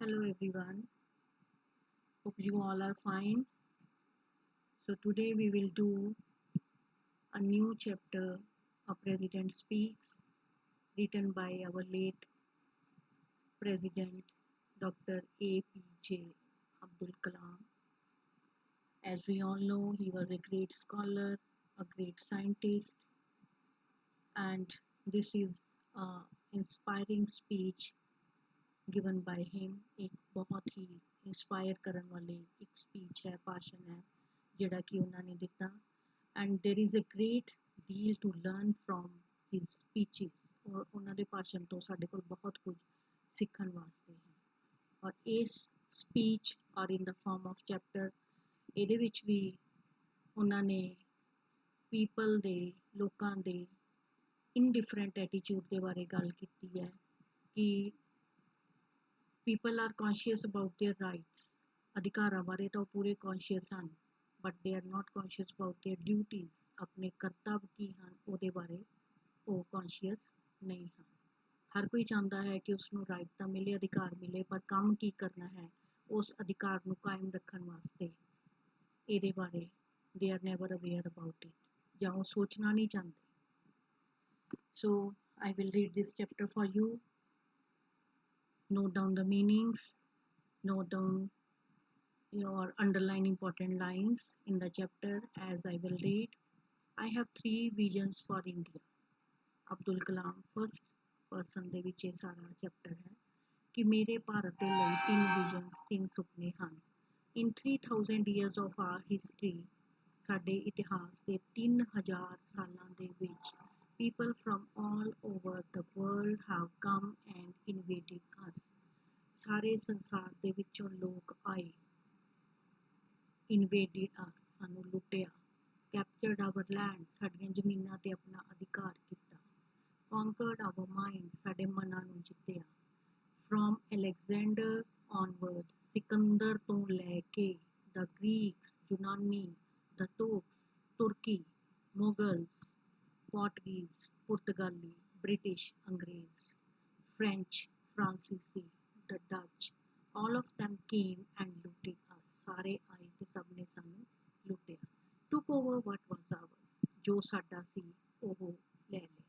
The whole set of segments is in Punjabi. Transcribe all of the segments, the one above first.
Hello everyone, hope you all are fine. So today we will do a new chapter, A President Speaks, written by our late President Dr. APJ Abdul Kalam. As we all know, he was a great scholar, a great scientist, and this is an inspiring speech given by him. एक बहुत ही इंस्पायर ਕਰਨ ਵਾਲੀ ਇੱਕ ਸਪੀਚ ਹੈ, ਭਾਸ਼ਣ ਹੈ ਜਿਹੜਾ ਕਿ ਉਹਨਾਂ ਨੇ ਦਿੱਤਾ and there is a great deal to learn from his speeches ਔਰ ਉਹਨਾਂ ਦੇ ਭਾਸ਼ਣ ਤੋਂ ਸਾਡੇ ਕੋਲ ਬਹੁਤ ਕੁਝ ਸਿੱਖਣ ਵਾਸਤੇ ਹੈ ਔਰ ਇਸ ਸਪੀਚ ਔਰ ਇਨ ਦਾ ਫਾਰਮ ਆਫ ਚੈਪਟਰ ਇਹਦੇ ਵਿੱਚ ਵੀ ਉਹਨਾਂ ਨੇ ਪੀਪਲ ਦੇ ਲੋਕਾਂ ਦੇ ਇਨਡਿਫਰੈਂਟ ਐਟੀਟਿਊਡ ਦੇ ਬਾਰੇ ਗੱਲ ਕੀਤੀ ਹੈ ਕਿ people are conscious about their rights ਅਧਿਕਾਰਾਂ ਬਾਰੇ ਤਾਂ ਉਹ ਪੂਰੇ conscious ਹਨ but they are not conscious about their duties ਆਪਣੇ ਕਰਤੱਵ ਕੀ ਹਨ ਉਹਦੇ ਬਾਰੇ ਉਹ conscious ਨਹੀਂ ਹਨ ਹਰ ਕੋਈ ਚਾਹੁੰਦਾ ਹੈ ਕਿ ਉਸਨੂੰ ਰਾਈਟ ਤਾਂ ਮਿਲੇ ਅਧਿਕਾਰ ਮਿਲੇ ਪਰ ਕੰਮ ਕੀ ਕਰਨਾ ਹੈ ਉਸ ਅਧਿਕਾਰ ਨੂੰ ਕਾਇਮ ਰੱਖਣ ਵਾਸਤੇ ਇਹਦੇ ਬਾਰੇ they are never aware about it ਜਾਂ ਉਹ ਸੋਚਣਾ ਨਹੀਂ ਚਾਹੁੰਦੇ so I will read this chapter for you. Note down the meanings, note down your underline important lines in the chapter as I will read. I have 3 visions for India. Abdul Kalam first person ਦੇ ਵਿੱਚ ਇਹ ਸਾਰਾ ਚੈਪਟਰ ਹੈ ਕਿ ਮੇਰੇ ਭਾਰਤ ਦੇ ਲਈ 3 ਵਿਜ਼ਨਸ 3 ਸੁਪਨੇ ਹਨ in 3000 years of our history ਸਾਡੇ ਇਤਿਹਾਸ ਦੇ 3000 ਸਾਲਾਂ ਦੇ ਵਿੱਚ people from all over the world have come and invaded us. ਸਾਰੇ ਸੰਸਾਰ ਦੇ ਵਿੱਚੋਂ ਲੋਕ ਆਏ invaded us ਸਾਨੂੰ ਲੁੱਟਿਆ captured our land ਸਾਡੀਆਂ ਜ਼ਮੀਨਾਂ ਤੇ ਆਪਣਾ ਅਧਿਕਾਰ ਕੀਤਾ conquered our minds ਸਾਡੇ ਮਨਾਂ ਨੂੰ ਜਿੱਤਿਆ from Alexander onwards ਸਿਕੰਦਰ ਤੋਂ ਲੈ ਕੇ the Greeks ਯੂਨਾਨੀ the Turks ਤੁਰਕੀ ਮੁਗਲਸ Portuguese, Portugali, British, Angrez, French, Francisi, the Dutch, all of them came and looted us. ਸਾਰੇ ਆਏ ਤੇ ਸਭ ਨੇ ਸਾਨੂੰ ਲੁੱਟਿਆ took over what was ours ਜੋ ਸਾਡਾ ਸੀ ਉਹ ਲੈ ਲਿਆ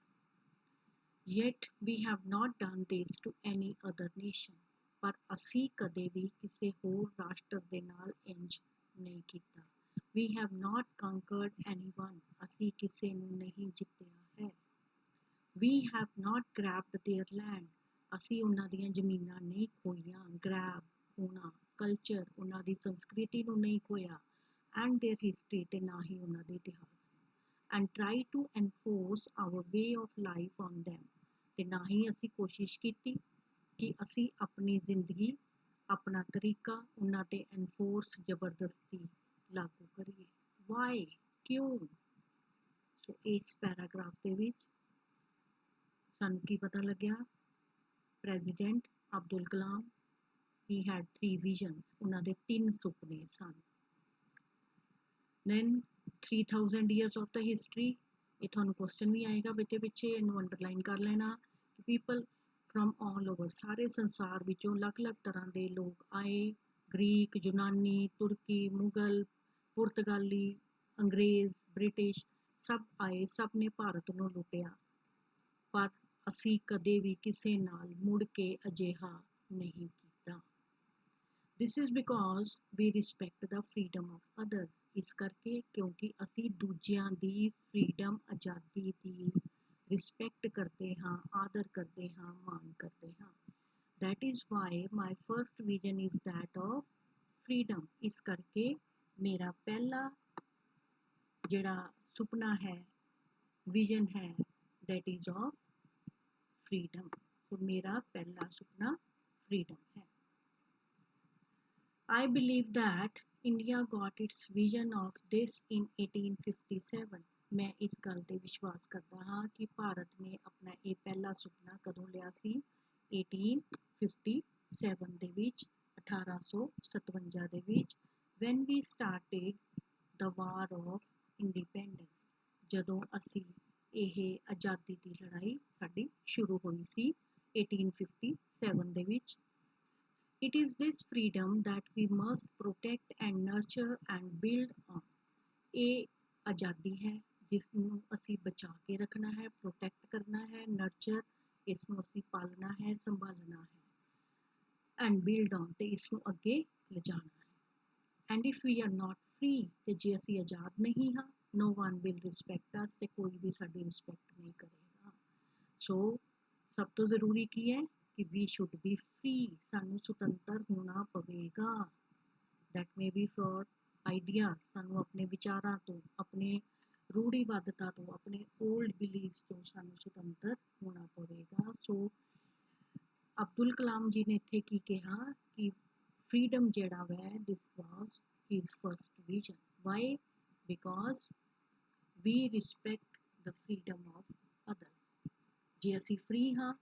yet we have not done this to any other nation ਪਰ ਅਸੀਂ ਕਦੇ ਵੀ ਕਿਸੇ ਹੋਰ ਰਾਸ਼ਟਰ ਦੇ ਨਾਲ ਇੰਜ ਨਹੀਂ ਕੀਤਾ We have not conquered anyone. ਅਸੀਂ ਕਿਸੇ ਨੂੰ ਨਹੀਂ ਜਿੱਤਿਆ ਹੈ We have not grabbed their land. ਅਸੀਂ ਉਹਨਾਂ ਦੀਆਂ ਜ਼ਮੀਨਾਂ ਨਹੀਂ ਖੋਈਆਂ grab ਖੋਣਾ ਕਲਚਰ ਉਹਨਾਂ ਦੀ ਸੰਸਕ੍ਰਿਤੀ ਨੂੰ ਨਹੀਂ ਖੋਇਆ and their history ਤੇ ਨਾ ਹੀ ਉਹਨਾਂ ਦੇ ਇਤਿਹਾਸ and try to enforce our way of life on them ਤੇ ਨਾ ਹੀ ਅਸੀਂ ਕੋਸ਼ਿਸ਼ ਕੀਤੀ ਕਿ ਅਸੀਂ ਆਪਣੀ ਜ਼ਿੰਦਗੀ ਆਪਣਾ ਤਰੀਕਾ ਉਹਨਾਂ ਤੇ enforce ਜ਼ਬਰਦਸਤੀ ਲਾਗੂ ਕਰੀਏ ਵਾਈ ਕਿਉਂ ਸੋ ਇਸ ਪੈਰਾਗ੍ਰਾਫ ਦੇ ਵਿੱਚ ਸਾਨੂੰ ਕੀ ਪਤਾ ਲੱਗਿਆ president Abdul Kalam he had 3 visions ਉਹਨਾਂ ਦੇ 3 ਸੁਪਨੇ ਸਨ then 3000 years of the history ਇਹ ਤੁਹਾਨੂੰ ਕੁਐਸਚਨ ਵੀ ਆਏਗਾ ਵਿੱਚ ਪਿੱਛੇ ਇਹਨੂੰ ਅੰਡਰਲਾਈਨ ਕਰ ਲੈਣਾ ਕਿ ਪੀਪਲ from all over ਸਾਰੇ ਸੰਸਾਰ ਵਿੱਚੋਂ ਅਲੱਗ-ਅਲੱਗ ਤਰ੍ਹਾਂ ਦੇ ਲੋਕ ਆਏ ਗ੍ਰੀਕ ਯੂਨਾਨੀ ਤੁਰਕੀ ਮੁਗਲ ਪੁਰਤਗਾਲੀ ਅੰਗਰੇਜ਼ ਬ੍ਰਿਟਿਸ਼ ਸਭ ਆਏ ਸਭ ਨੇ ਭਾਰਤ ਨੂੰ ਲੁੱਟਿਆ ਪਰ ਅਸੀਂ ਕਦੇ ਵੀ ਕਿਸੇ ਨਾਲ ਮੁੜ ਕੇ ਅਜਿਹਾ ਨਹੀਂ ਕੀਤਾ This is because we respect the freedom of others ਇਸ ਕਰਕੇ ਕਿਉਂਕਿ ਅਸੀਂ ਦੂਜਿਆਂ ਦੀ ਫਰੀडम ਆਜ਼ਾਦੀ ਦੀ ਰਿਸਪੈਕਟ ਕਰਦੇ ਹਾਂ ਆਦਰ ਕਰਦੇ ਹਾਂ ਮਾਣ ਕਰਦੇ ਹਾਂ That is why my first vision is that of freedom ਇਸ ਕਰਕੇ ਮੇਰਾ ਪਹਿਲਾ ਜਿਹੜਾ ਸੁਪਨਾ ਹੈ ਵਿਜ਼ਨ ਹੈ that is of freedom so ਮੇਰਾ ਪਹਿਲਾ ਸੁਪਨਾ freedom ਹੈ I believe that India got its vision of this in 1857 ਮੈਂ ਇਸ ਗੱਲ ਤੇ ਵਿਸ਼ਵਾਸ ਕਰਦਾ ਹਾਂ ਕਿ ਭਾਰਤ ਨੇ ਆਪਣਾ ਇਹ ਪਹਿਲਾ ਸੁਪਨਾ ਕਦੋਂ ਲਿਆ ਸੀ 1857 ਦੇ ਵਿੱਚ 1857 ਦੇ ਵਿੱਚ when we started the war of independence ਜਦੋਂ ਅਸੀਂ ਇਹ ਆਜ਼ਾਦੀ ਦੀ ਲੜਾਈ ਸਾਡੀ ਸ਼ੁਰੂ ਹੋਈ ਸੀ 1857 ਦੇ ਵਿੱਚ It is this freedom that we must protect and nurture and build on. ਇਹ ਆਜ਼ਾਦੀ ਹੈ ਜਿਸ ਨੂੰ ਅਸੀਂ ਬਚਾ ਕੇ ਰੱਖਣਾ ਹੈ, ਪ੍ਰੋਟੈਕਟ ਕਰਨਾ ਹੈ, ਨਰਚਰ ਇਸ ਨੂੰ ਅਸੀਂ ਪਾਲਣਾ ਹੈ, ਸੰਭਾਲਣਾ ਹੈ, ਐਂਡ ਬਿਲਡ ਔਨ ਤੇ ਇਸ ਨੂੰ ਅੱਗੇ ਲਿਜਾਣਾ ਹੈ। And if we are not free ਤੇ ਜੇ ਅਸੀਂ ਆਜ਼ਾਦ ਨਹੀਂ ਹਾਂ, no one will respect us ਤੇ ਕੋਈ ਵੀ ਸਾਡੀ ਰਿਸਪੈਕਟ ਨਹੀਂ ਕਰੇਗਾ। ਸੋ ਸਭ ਤੋਂ ਜ਼ਰੂਰੀ ਕੀ ਹੈ ਕਿ ਵੀ ਸ਼ੁੱਡ ਬੀ ਫ੍ਰੀ, ਸਾਨੂੰ ਸੁਤੰਤਰ ਹੋਣਾ ਪਵੇਗਾ। That may be for ideas, ਸਾਨੂੰ ਆਪਣੇ ਵਿਚਾਰਾਂ ਤੋਂ, ਆਪਣੇ ਰੂੜੀਵਾਦਤਾ ਤੋਂ, ਆਪਣੇ ਓਲਡ ਬਿਲੀਵਸ ਤੋਂ ਸਾਨੂੰ ਸੁਤੰਤਰ ਹੋਣਾ ਪਵੇਗਾ। ਸੋ ਅਬਦੁਲ ਕਲਾਮ ਜੀ ਨੇ ਇੱਥੇ ਕੀ ਕਿਹਾ ਕਿ ਫ੍ਰੀडम ਜਿਹੜਾ why this was his first vision. Why? Because we respect the freedom of others. ਜੇ ਅਸੀਂ ਫ੍ਰੀ ਹਾਂ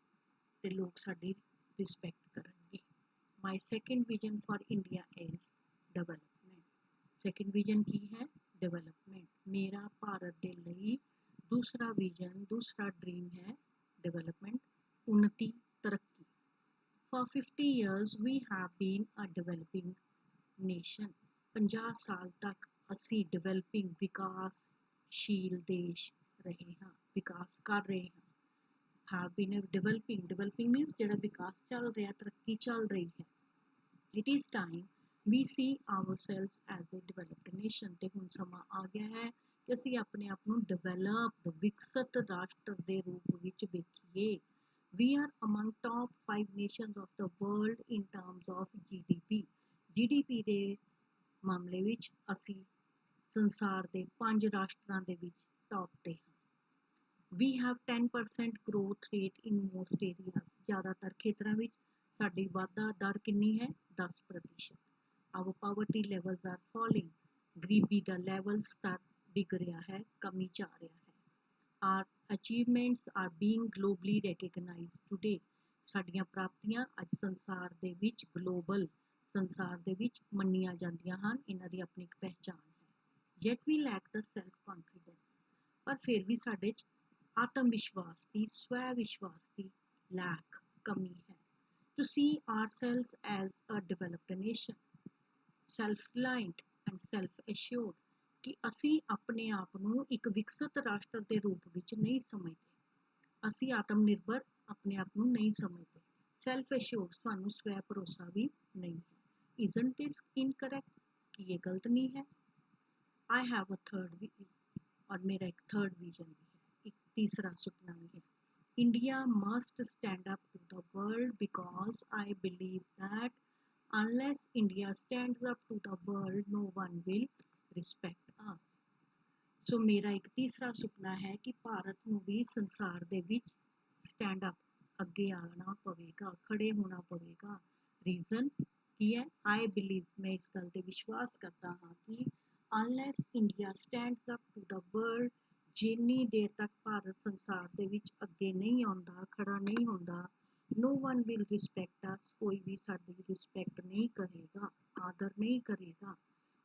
ਤੇ ਲੋਕ ਸਾਡੀ ਰਿਸਪੈਕਟ ਕਰਨਗੇ। My second vision for India is development. Second vision ਕੀ ਹੈ? ਡਿਵੈਲਪਮੈਂਟ। ਮੇਰਾ ਭਾਰਤ ਦੇ ਲਈ ਦੂਸਰਾ ਵਿਜ਼ਨ, ਦੂਸਰਾ ਡ੍ਰੀਮ ਹੈ ਡਿਵੈਲਪਮੈਂਟ, ਉન્નਤੀ, ਤਰੱਕੀ। For 50 years we have been a developing nation. 50 ਸਾਲ ਤੱਕ ਅਸੀਂ ਡਿਵੈਲਪਿੰਗ, ਵਿਕਾਸਸ਼ੀਲ ਦੇਸ਼ ਰਹੇ ਹਾਂ, ਵਿਕਾਸ ਕਰ ਰਹੇ ਹਾਂ। have been a developing means ਜਿਹੜਾ ਵਿਕਾਸ ਚੱਲ ਰਿਹਾ, ਤਰੱਕੀ ਚੱਲ ਰਹੀ ਹੈ। It is time we see ourselves as a developed nation। ਤੇ ਹੁਣ ਸਮਾਂ ਆ ਗਿਆ ਹੈ ਕਿ ਅਸੀਂ ਆਪਣੇ ਆਪ ਨੂੰ ਡਿਵੈਲਪਡ, ਵਿਕਸਿਤ ਰਾਸ਼ਟਰ ਦੇ ਰੂਪ ਵਿੱਚ ਵੇਖੀਏ। We are among top 5 nations of the world in terms of GDP। GDP ਦੇ ਮਾਮਲੇ ਵਿੱਚ ਅਸੀਂ ਸੰਸਾਰ ਦੇ 5 ਰਾਸ਼ਟਰਾਂ ਦੇ ਵਿੱਚ ਟੌਪ ਤੇ ਹਾਂ। We have 10% growth rate in most areas। ਜ਼ਿਆਦਾਤਰ ਖੇਤਰਾਂ ਵਿੱਚ ਸਾਡੀ ਵਾਧਾ ਦਰ ਕਿੰਨੀ ਹੈ? 10%। Our poverty levels are falling। ਗਰੀਬੀ ਦਾ ਲੈਵਲ ਸਤਰ ਡਿੱਗ ਰਿਹਾ ਹੈ, ਕਮੀ ਚ ਆ ਰਿਹਾ ਹੈ। Our achievements are being globally recognized today। ਸਾਡੀਆਂ ਪ੍ਰਾਪਤੀਆਂ ਅੱਜ ਸੰਸਾਰ ਦੇ ਵਿੱਚ, ਗਲੋਬਲ ਸੰਸਾਰ ਦੇ ਵਿੱਚ ਮੰਨੀਆਂ ਜਾਂਦੀਆਂ ਹਨ, ਇਹਨਾਂ ਦੀ ਆਪਣੀ ਇੱਕ ਪਹਿਚਾਣ ਹੈ। Yet we lack the self confidence। ਪਰ ਫਿਰ ਵੀ ਸਾਡੇ 'ਚ ਆਤਮ ਵਿਸ਼ਵਾਸ ਦੀ, ਸਵੈ ਵਿਸ਼ਵਾਸ ਦੀ ਲੈਕ, ਕਮੀ ਹੈ। To see ourselves as a developed nation, self-reliant and self-assured। ਕਿ ਅਸੀਂ ਆਪਣੇ ਆਪ ਨੂੰ ਇੱਕ ਵਿਕਸਿਤ ਰਾਸ਼ਟਰ ਦੇ ਰੂਪ ਵਿੱਚ ਨਹੀਂ ਸਮਝਦੇ। ਅਸੀਂ ਆਤਮ ਨਿਰਭਰ ਆਪਣੇ ਆਪ ਨੂੰ ਨਹੀਂ ਸਮਝਦੇ। ਸੈਲਫ ਅਸ਼ੋਰਡ, ਸਾਨੂੰ ਸਵੈ ਭਰੋਸਾ ਵੀ ਨਹੀਂ ਹੈ। Isn't this incorrect? ਕਿ ਇਹ ਗਲਤ ਨਹੀਂ ਹੈ? I have a third vision। ਔਰ ਮੇਰਾ ਇੱਕ ਥਰਡ ਵਿਜ਼ਨ ਵੀ ਹੈ, ਇੱਕ ਤੀਸਰਾ ਸੁਪਨਾ ਵੀ ਹੈ। India must stand up to the world because I believe that unless India stands up to the world, no one will respect us। ਸੋ ਮੇਰਾ ਇੱਕ ਤੀਸਰਾ ਸੁਪਨਾ ਹੈ ਕਿ ਭਾਰਤ ਨੂੰ ਵੀ ਸੰਸਾਰ ਦੇ ਵਿੱਚ ਸਟੈਂਡ ਅਪ, ਅੱਗੇ ਆਉਣਾ ਪਵੇਗਾ, ਖੜੇ ਹੋਣਾ ਪਵੇਗਾ। ਰੀਜ਼ਨ ਕੀ ਹੈ? ਆਈ ਬਿਲੀਵ, ਮੈਂ ਇਸ ਗੱਲ 'ਤੇ ਵਿਸ਼ਵਾਸ ਕਰਦਾ ਹਾਂ ਕਿ unless India stands up to the world, ਜਿੰਨੀ ਦੇਰ ਤੱਕ ਭਾਰਤ ਸੰਸਾਰ ਦੇ ਵਿੱਚ ਅੱਗੇ ਨਹੀਂ ਆਉਂਦਾ, ਖੜਾ ਨਹੀਂ ਹੁੰਦਾ, no one will respect us। ਕੋਈ ਵੀ ਸਾਡੀ ਰਿਸਪੈਕਟ ਨਹੀਂ ਕਰੇਗਾ, ਆਦਰ ਨਹੀਂ ਕਰੇਗਾ।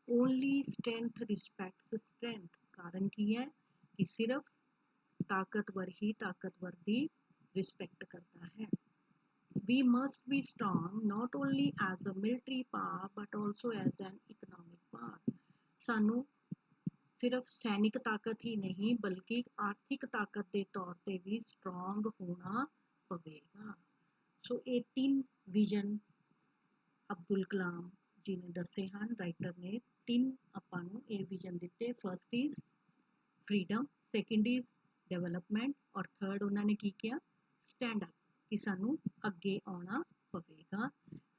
Only strength respects strength। ਕਾਰਨ ਕੀ ਹੈ ਕਿ ਸਿਰਫ ਤਾਕਤਵਰ ਹੀ ਤਾਕਤਵਰ ਦੀ ਰਿਸਪੈਕਟ ਕਰਦਾ ਹੈ। We must be strong not only as a military power but also as an economic power। ਸਾਨੂੰ ਸਿਰਫ ਸੈਨਿਕ ਤਾਕਤ ਹੀ ਨਹੀਂ ਬਲਕਿ ਆਰਥਿਕ ਤਾਕਤ ਦੇ ਤੌਰ ਤੇ ਵੀ ਸਟਰੋਂਗ ਹੋਣਾ ਪਵੇਗਾ। ਸੋ ਇਹ 3 ਵਿਜ਼ਨ ਅਬਦੁਲ ਕਲਾਮ ਜੀ ਨੇ ਦੱਸੇ ਹਨ, ਰਾਈਟਰ ਨੇ 3 ਆਪਾਂ ਨੂੰ ਇਹ ਵਿਜ਼ਨ ਦਿੱਤੇ। First is freedom, second is development ਔਰ ਥਰਡ ਉਹਨਾਂ ਨੇ ਕੀ ਕਿਹਾ? ਸਟੈਂਡ ਅਪ, ਕਿ ਸਾਨੂੰ ਅੱਗੇ ਆਉਣਾ ਪਵੇਗਾ।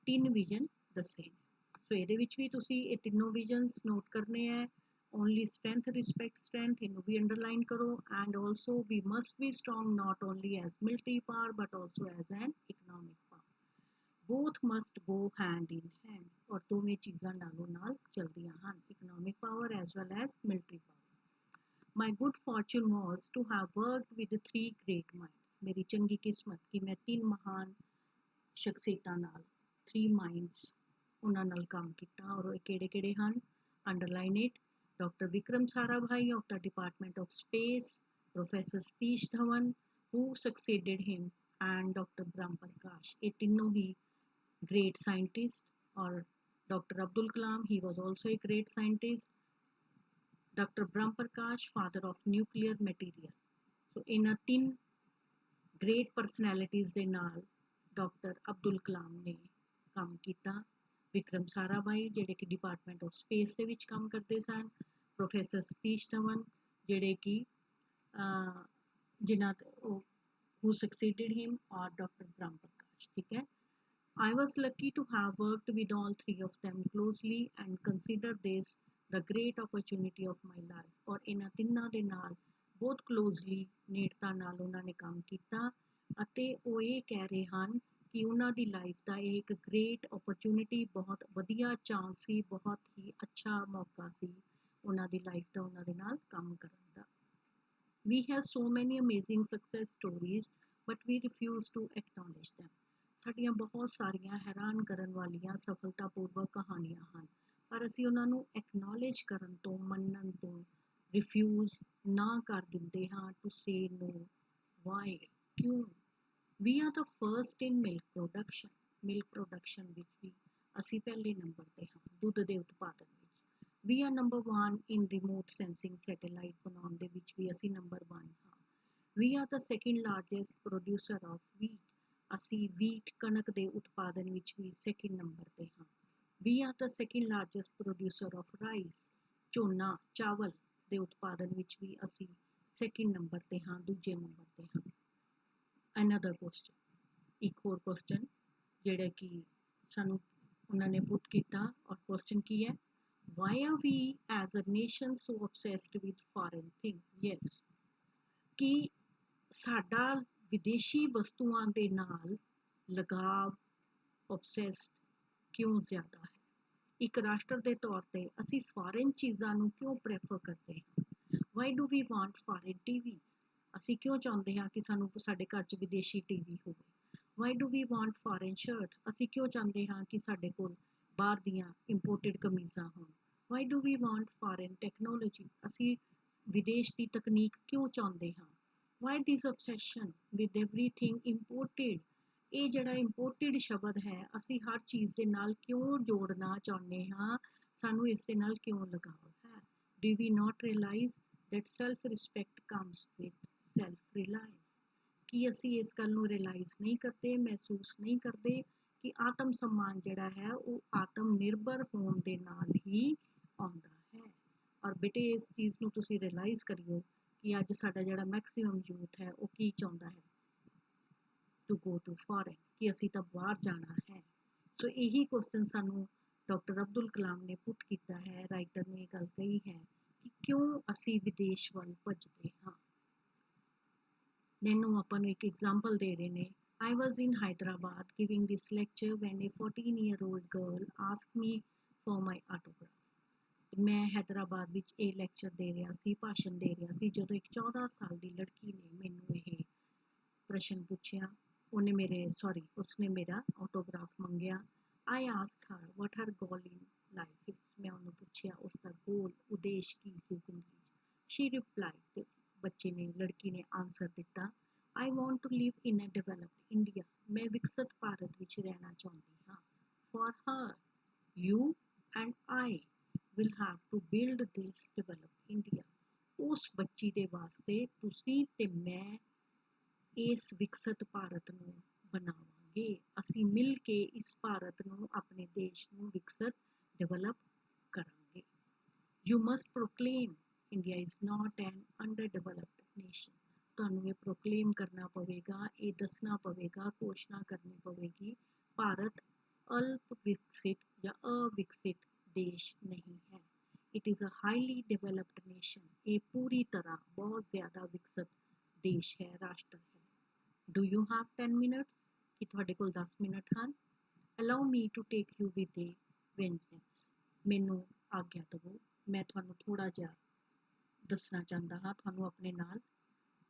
3 ਵਿਜ਼ਨ ਦੱਸੇ ਨੇ। ਸੋ ਇਹਦੇ ਵਿੱਚ ਵੀ ਤੁਸੀਂ ਇਹ ਤਿੰਨੋਂ ਵਿਜ਼ਨਸ ਨੋਟ ਕਰਨੇ ਹੈ। ਓਨਲੀ ਸਟਰੈਂਥ ਰਿਸਪੈਕਟ ਸਟਰੈਂਥ, ਇਹਨੂੰ ਵੀ ਅੰਡਰਲਾਈਨ ਕਰੋ। And also we must be strong not only as military power but also as an economic power. Both must go hand in hand. ਔਰ ਦੋਵੇਂ ਚੀਜ਼ਾਂ ਨਾਲੋਂ ਨਾਲ ਚਲਦੀਆਂ ਹਨ, economic power as well as military power. My good fortune was to have worked with 3 great minds। ਮੇਰੀ ਚੰਗੀ ਕਿਸਮਤ ਕਿ ਮੈਂ 3 ਮਹਾਨ ਸ਼ਖਸੀਅਤਾਂ ਨਾਲ, 3 minds ਉਹਨਾਂ ਨਾਲ ਕੰਮ ਕੀਤਾ। ਔਰ ਉਹ ਕਿਹੜੇ ਹਨ? Underline it. Doctor Vikram Sarabhai of the Department of Space, Professor Satish Dhawan who succeeded him and Dr. Brahm Prakash। ਇਹ ਤਿੰਨੋਂ ਹੀ great scientist, or Dr. Abdul Kalam, he was also a great scientist. Dr. Brahm Prakash, father of nuclear material. So ਇਹਨਾਂ ਤਿੰਨ ਗ੍ਰੇਟ ਪਰਸਨੈਲਿਟੀਜ਼ ਦੇ ਨਾਲ ਡਾਕਟਰ ਅਬਦੁਲ ਕਲਾਮ ਨੇ ਕੰਮ ਕੀਤਾ। ਵਿਕਰਮ ਸਾਰਾਭਾਈ ਜਿਹੜੇ ਕਿ ਡਿਪਾਰਟਮੈਂਟ ਆਫ ਸਪੇਸ ਦੇ ਵਿੱਚ ਕੰਮ ਕਰਦੇ ਸਨ। ਪ੍ਰੋਫੈਸਰ ਸਤੀਸ਼ ਧਵਨ ਜਿਹੜੇ ਕਿ ਜਿਨ੍ਹਾਂ who succeeded him, or Dr. Brahm Prakash, ਠੀਕ ਹੈ। I was lucky to have worked with all three of them closely and consider this the great opportunity of my life। ਔਰ ਇਹਨਾਂ ਤਿੰਨਾਂ ਦੇ ਨਾਲ ਬਹੁਤ ਕਲੋਜ਼ਲੀ ਨੇੜਤਾ ਨਾਲ ਉਹਨਾਂ ਨੇ ਕੰਮ ਕੀਤਾ ਅਤੇ ਉਹ ਇਹ ਕਹਿ ਰਹੇ ਹਨ ਕਿ ਉਹਨਾਂ ਦੀ ਲਾਈਫ ਦਾ ਇਹ ਇੱਕ ਗ੍ਰੇਟ ਓਪਰਚੁਨਿਟੀ, ਬਹੁਤ ਵਧੀਆ ਚਾਂਸ ਸੀ, ਬਹੁਤ ਹੀ ਅੱਛਾ ਮੌਕਾ ਸੀ ਉਹਨਾਂ ਦੀ ਲਾਈਫ ਦਾ ਉਹਨਾਂ ਦੇ ਨਾਲ ਕੰਮ ਕਰਨ ਦਾ। We have so many amazing success stories, but we refuse to acknowledge them। ਸਾਡੀਆਂ ਬਹੁਤ ਸਾਰੀਆਂ ਹੈਰਾਨ ਕਰਨ ਵਾਲੀਆਂ ਸਫਲਤਾਪੂਰਵਕ ਕਹਾਣੀਆਂ ਹਨ, ਪਰ ਅਸੀਂ ਉਹਨਾਂ ਨੂੰ ਐਕਨੋਲੇਜ ਕਰਨ ਤੋਂ, ਮੰਨਣ ਤੋਂ ਰਿਫਿਊਜ਼ ਨਾ ਕਰ ਦਿੰਦੇ ਹਾਂ। To say no. ਵਾਈ? ਕਿਉਂ? We are the first in milk production. Milk production ਵਿੱਚ ਵੀ ਅਸੀਂ ਪਹਿਲੇ ਨੰਬਰ 'ਤੇ ਹਾਂ, ਦੁੱਧ ਦੇ ਉਤਪਾਦਨ ਵਿੱਚ। We are number 1 in remote sensing satellite ਬਣਾਉਣ ਦੇ ਵਿੱਚ ਵੀ ਅਸੀਂ ਨੰਬਰ 1 ਹਾਂ। We are the second largest producer of wheat. ਅਸੀਂ ਵੀਟ ਕਣਕ ਦੇ ਉਤਪਾਦਨ ਵਿੱਚ ਵੀ ਸੈਕਿੰਡ ਨੰਬਰ 'ਤੇ ਹਾਂ। We are the second largest producer of rice. ਝੋਨਾ ਚਾਵਲ ਦੇ ਉਤਪਾਦਨ ਵਿੱਚ ਵੀ ਅਸੀਂ ਸੈਕਿੰਡ ਨੰਬਰ 'ਤੇ ਹਾਂ, ਦੂਜੇ ਨੰਬਰ 'ਤੇ ਹਾਂ। ਅਨਦਰ ਕੁਐਸਚਨ, ਇੱਕ ਹੋਰ ਕੁਐਸਚਨ ਜਿਹੜਾ ਕਿ ਸਾਨੂੰ ਉਹਨਾਂ ਨੇ ਪੁੱਟ ਕੀਤਾ, ਔਰ ਕੁਐਸਚਨ ਕੀ ਹੈ? Why are we as a nation so obsessed with foreign things? Yes, ਕਿ ਸਾਡਾ ਵਿਦੇਸ਼ੀ ਵਸਤੂਆਂ ਦੇ ਨਾਲ ਲਗਾਵ, obsessed ਕਿਉਂ ਜ਼ਿਆਦਾ ਹੈ? ਇੱਕ ਰਾਸ਼ਟਰ ਦੇ ਤੌਰ ਤੇ ਅਸੀਂ ਫੋਰਨ ਚੀਜ਼ਾਂ ਨੂੰ ਕਿਉਂ ਪ੍ਰੈਫਰ ਕਰਦੇ ਹਾਂ? Why do we want foreign TVs? ਅਸੀਂ ਕਿਉਂ ਚਾਹੁੰਦੇ ਹਾਂ ਕਿ ਸਾਡੇ ਘਰ 'ਚ ਵਿਦੇਸ਼ੀ ਟੀਵੀ ਹੋਵੇ? Why do we want foreign shirt? ਅਸੀਂ ਕਿਉਂ ਚਾਹੁੰਦੇ ਹਾਂ ਕਿ ਸਾਡੇ ਕੋਲ ਬਾਹਰ ਦੀਆਂ ਇੰਪੋਰਟਡ ਕਮੀਜ਼ਾਂ ਹੋਣ? Why do we want foreign technology? ਅਸੀਂ ਵਿਦੇਸ਼ ਦੀ ਤਕਨੀਕ ਕਿਉਂ ਚਾਹੁੰਦੇ ਹਾਂ? Why this obsession with everything imported? ਇਹ ਜਿਹੜਾ ਇੰਪੋਰਟਡ ਸ਼ਬਦ ਹੈ, ਅਸੀਂ ਹਰ ਚੀਜ਼ ਦੇ ਨਾਲ ਕਿਉਂ ਜੋੜਨਾ ਚਾਹੁੰਦੇ ਹਾਂ? ਸਾਨੂੰ ਇਸ ਦੇ ਨਾਲ ਕਿਉਂ ਲਗਾਵ ਹੈ? Do we not realise that self-respect comes with self-reliance? ਕੀ ਅਸੀਂ ਇਸ ਗੱਲ ਨੂੰ ਰਿਅਲਾਈਜ਼ ਨਹੀਂ ਕਰਦੇ, ਮਹਿਸੂਸ ਨਹੀਂ ਕਰਦੇ ਕਿ ਆਤਮ ਸਨਮਾਨ ਜਿਹੜਾ ਹੈ ਉਹ ਆਤਮ ਨਿਰਭਰ ਹੋਣ ਦੇ ਨਾਲ ਹੀ ਆਉਂਦਾ ਹੈ? ਔਰ ਬੇਟੇ ਇਸ ਚੀਜ਼ ਨੂੰ ਤੁਸੀਂ ਰਿਅਲਾਈਜ਼ ਕਰਿਓ ਕਿ ਅੱਜ ਸਾਡਾ ਜਿਹੜਾ ਮੈਕਸਿਮਮ ਯੂਥ ਹੈ ਉਹ ਕੀ ਚਾਹੁੰਦਾ ਹੈ? ਟੂ ਗੋ ਟੂ ਫੋਰਨ, ਕਿ ਅਸੀਂ ਤਾਂ ਬਾਹਰ ਜਾਣਾ ਹੈ। ਸੋ ਇਹੀ ਕੁਐਸਚਨ ਸਾਨੂੰ ਡਾਕਟਰ ਅਬਦੁਲ ਕਲਾਮ ਨੇ ਪੁੱਟ ਕੀਤਾ ਹੈ। ਰਾਈਟਰ ਨੇ ਇਹ ਗੱਲ ਕਹੀ ਹੈ ਕਿ ਕਿਉਂ ਅਸੀਂ ਵਿਦੇਸ਼ ਵੱਲ ਭੱਜਦੇ ਹਾਂ। ਮੈਨੂੰ ਆਪਾਂ ਨੂੰ ਇੱਕ ਐਗਜ਼ਾਮਪਲ ਦੇ ਰਹੇ ਨੇ। I was in Hyderabad giving this lecture when a 14-year-old girl asked me for my autograph। ਮੈਂ ਹੈਦਰਾਬਾਦ ਵਿੱਚ ਇਹ ਲੈਕਚਰ ਦੇ ਰਿਹਾ ਸੀ, ਭਾਸ਼ਣ ਦੇ ਰਿਹਾ ਸੀ, ਜਦੋਂ ਇੱਕ 14 ਸਾਲ ਦੀ ਲੜਕੀ ਨੇ ਮੈਨੂੰ ਇਹ ਪ੍ਰਸ਼ਨ ਪੁੱਛਿਆ। ਉਸਨੇ ਮੇਰਾ ਆਟੋਗ੍ਰਾਫ ਮੰਗਿਆ। I asked her what her goal in life is। ਮੈਂ ਉਹਨੂੰ ਪੁੱਛਿਆ ਉਸਦਾ ਗੋਲ, ਉਦੇਸ਼ ਕੀ ਸੀ ਜ਼ਿੰਦਗੀ 'ਚ। She replied, ਤੇ ਬੱਚੇ ਨੇ, ਲੜਕੀ ਨੇ ਆਨਸਰ ਦਿੱਤਾ, I want to live in a developed India। ਮੈਂ ਵਿਕਸਿਤ ਭਾਰਤ ਵਿੱਚ ਰਹਿਣਾ ਚਾਹੁੰਦੀ ਹਾਂ। For her, you and I will have to build this developed India। ਉਸ ਬੱਚੀ ਦੇ ਵਾਸਤੇ ਤੁਸੀਂ ਤੇ ਮੈਂ ਇਸ ਵਿਕਸਿਤ ਭਾਰਤ ਨੂੰ ਬਣਾਵਾਂਗੇ। ਅਸੀਂ ਮਿਲ ਕੇ ਇਸ ਭਾਰਤ ਨੂੰ, ਆਪਣੇ ਦੇਸ਼ ਨੂੰ ਵਿਕਸਿਤ, ਡਿਵੈਲਪ ਕਰਾਂਗੇ। You must proclaim India is not an underdeveloped nation। ਤੁਹਾਨੂੰ ਇਹ ਪ੍ਰੋਕਲੇਮ ਕਰਨਾ ਪਵੇਗਾ, ਇਹ ਦੱਸਣਾ ਪਵੇਗਾ, ਘੋਸ਼ਣਾ ਕਰਨੀ ਪਵੇਗੀ, ਭਾਰਤ ਅਲਪ ਵਿਕਸਿਤ ਜਾਂ ਅਵਿਕਸਿਤ ਦੇਸ਼ ਨਹੀਂ ਹੈ। It is a highly developed nation. ਇਹ ਪੂਰੀ ਤਰ੍ਹਾਂ ਬਹੁਤ ਜ਼ਿਆਦਾ ਵਿਕਸਿਤ ਦੇਸ਼ ਹੈ, ਰਾਸ਼ਟਰ ਹੈ। Do you have 10 minutes? ਕਿ ਤੁਹਾਡੇ ਕੋਲ 10 ਮਿੰਟ ਹਨ? Allow me to take you with a vengeance. ਮੈਨੂੰ ਆਗਿਆ ਦੇਵੋ, ਮੈਂ ਤੁਹਾਨੂੰ ਥੋੜ੍ਹਾ ਜਿਹਾ ਦੱਸਣਾ ਚਾਹੁੰਦਾ ਹਾਂ, ਤੁਹਾਨੂੰ ਆਪਣੇ ਨਾਲ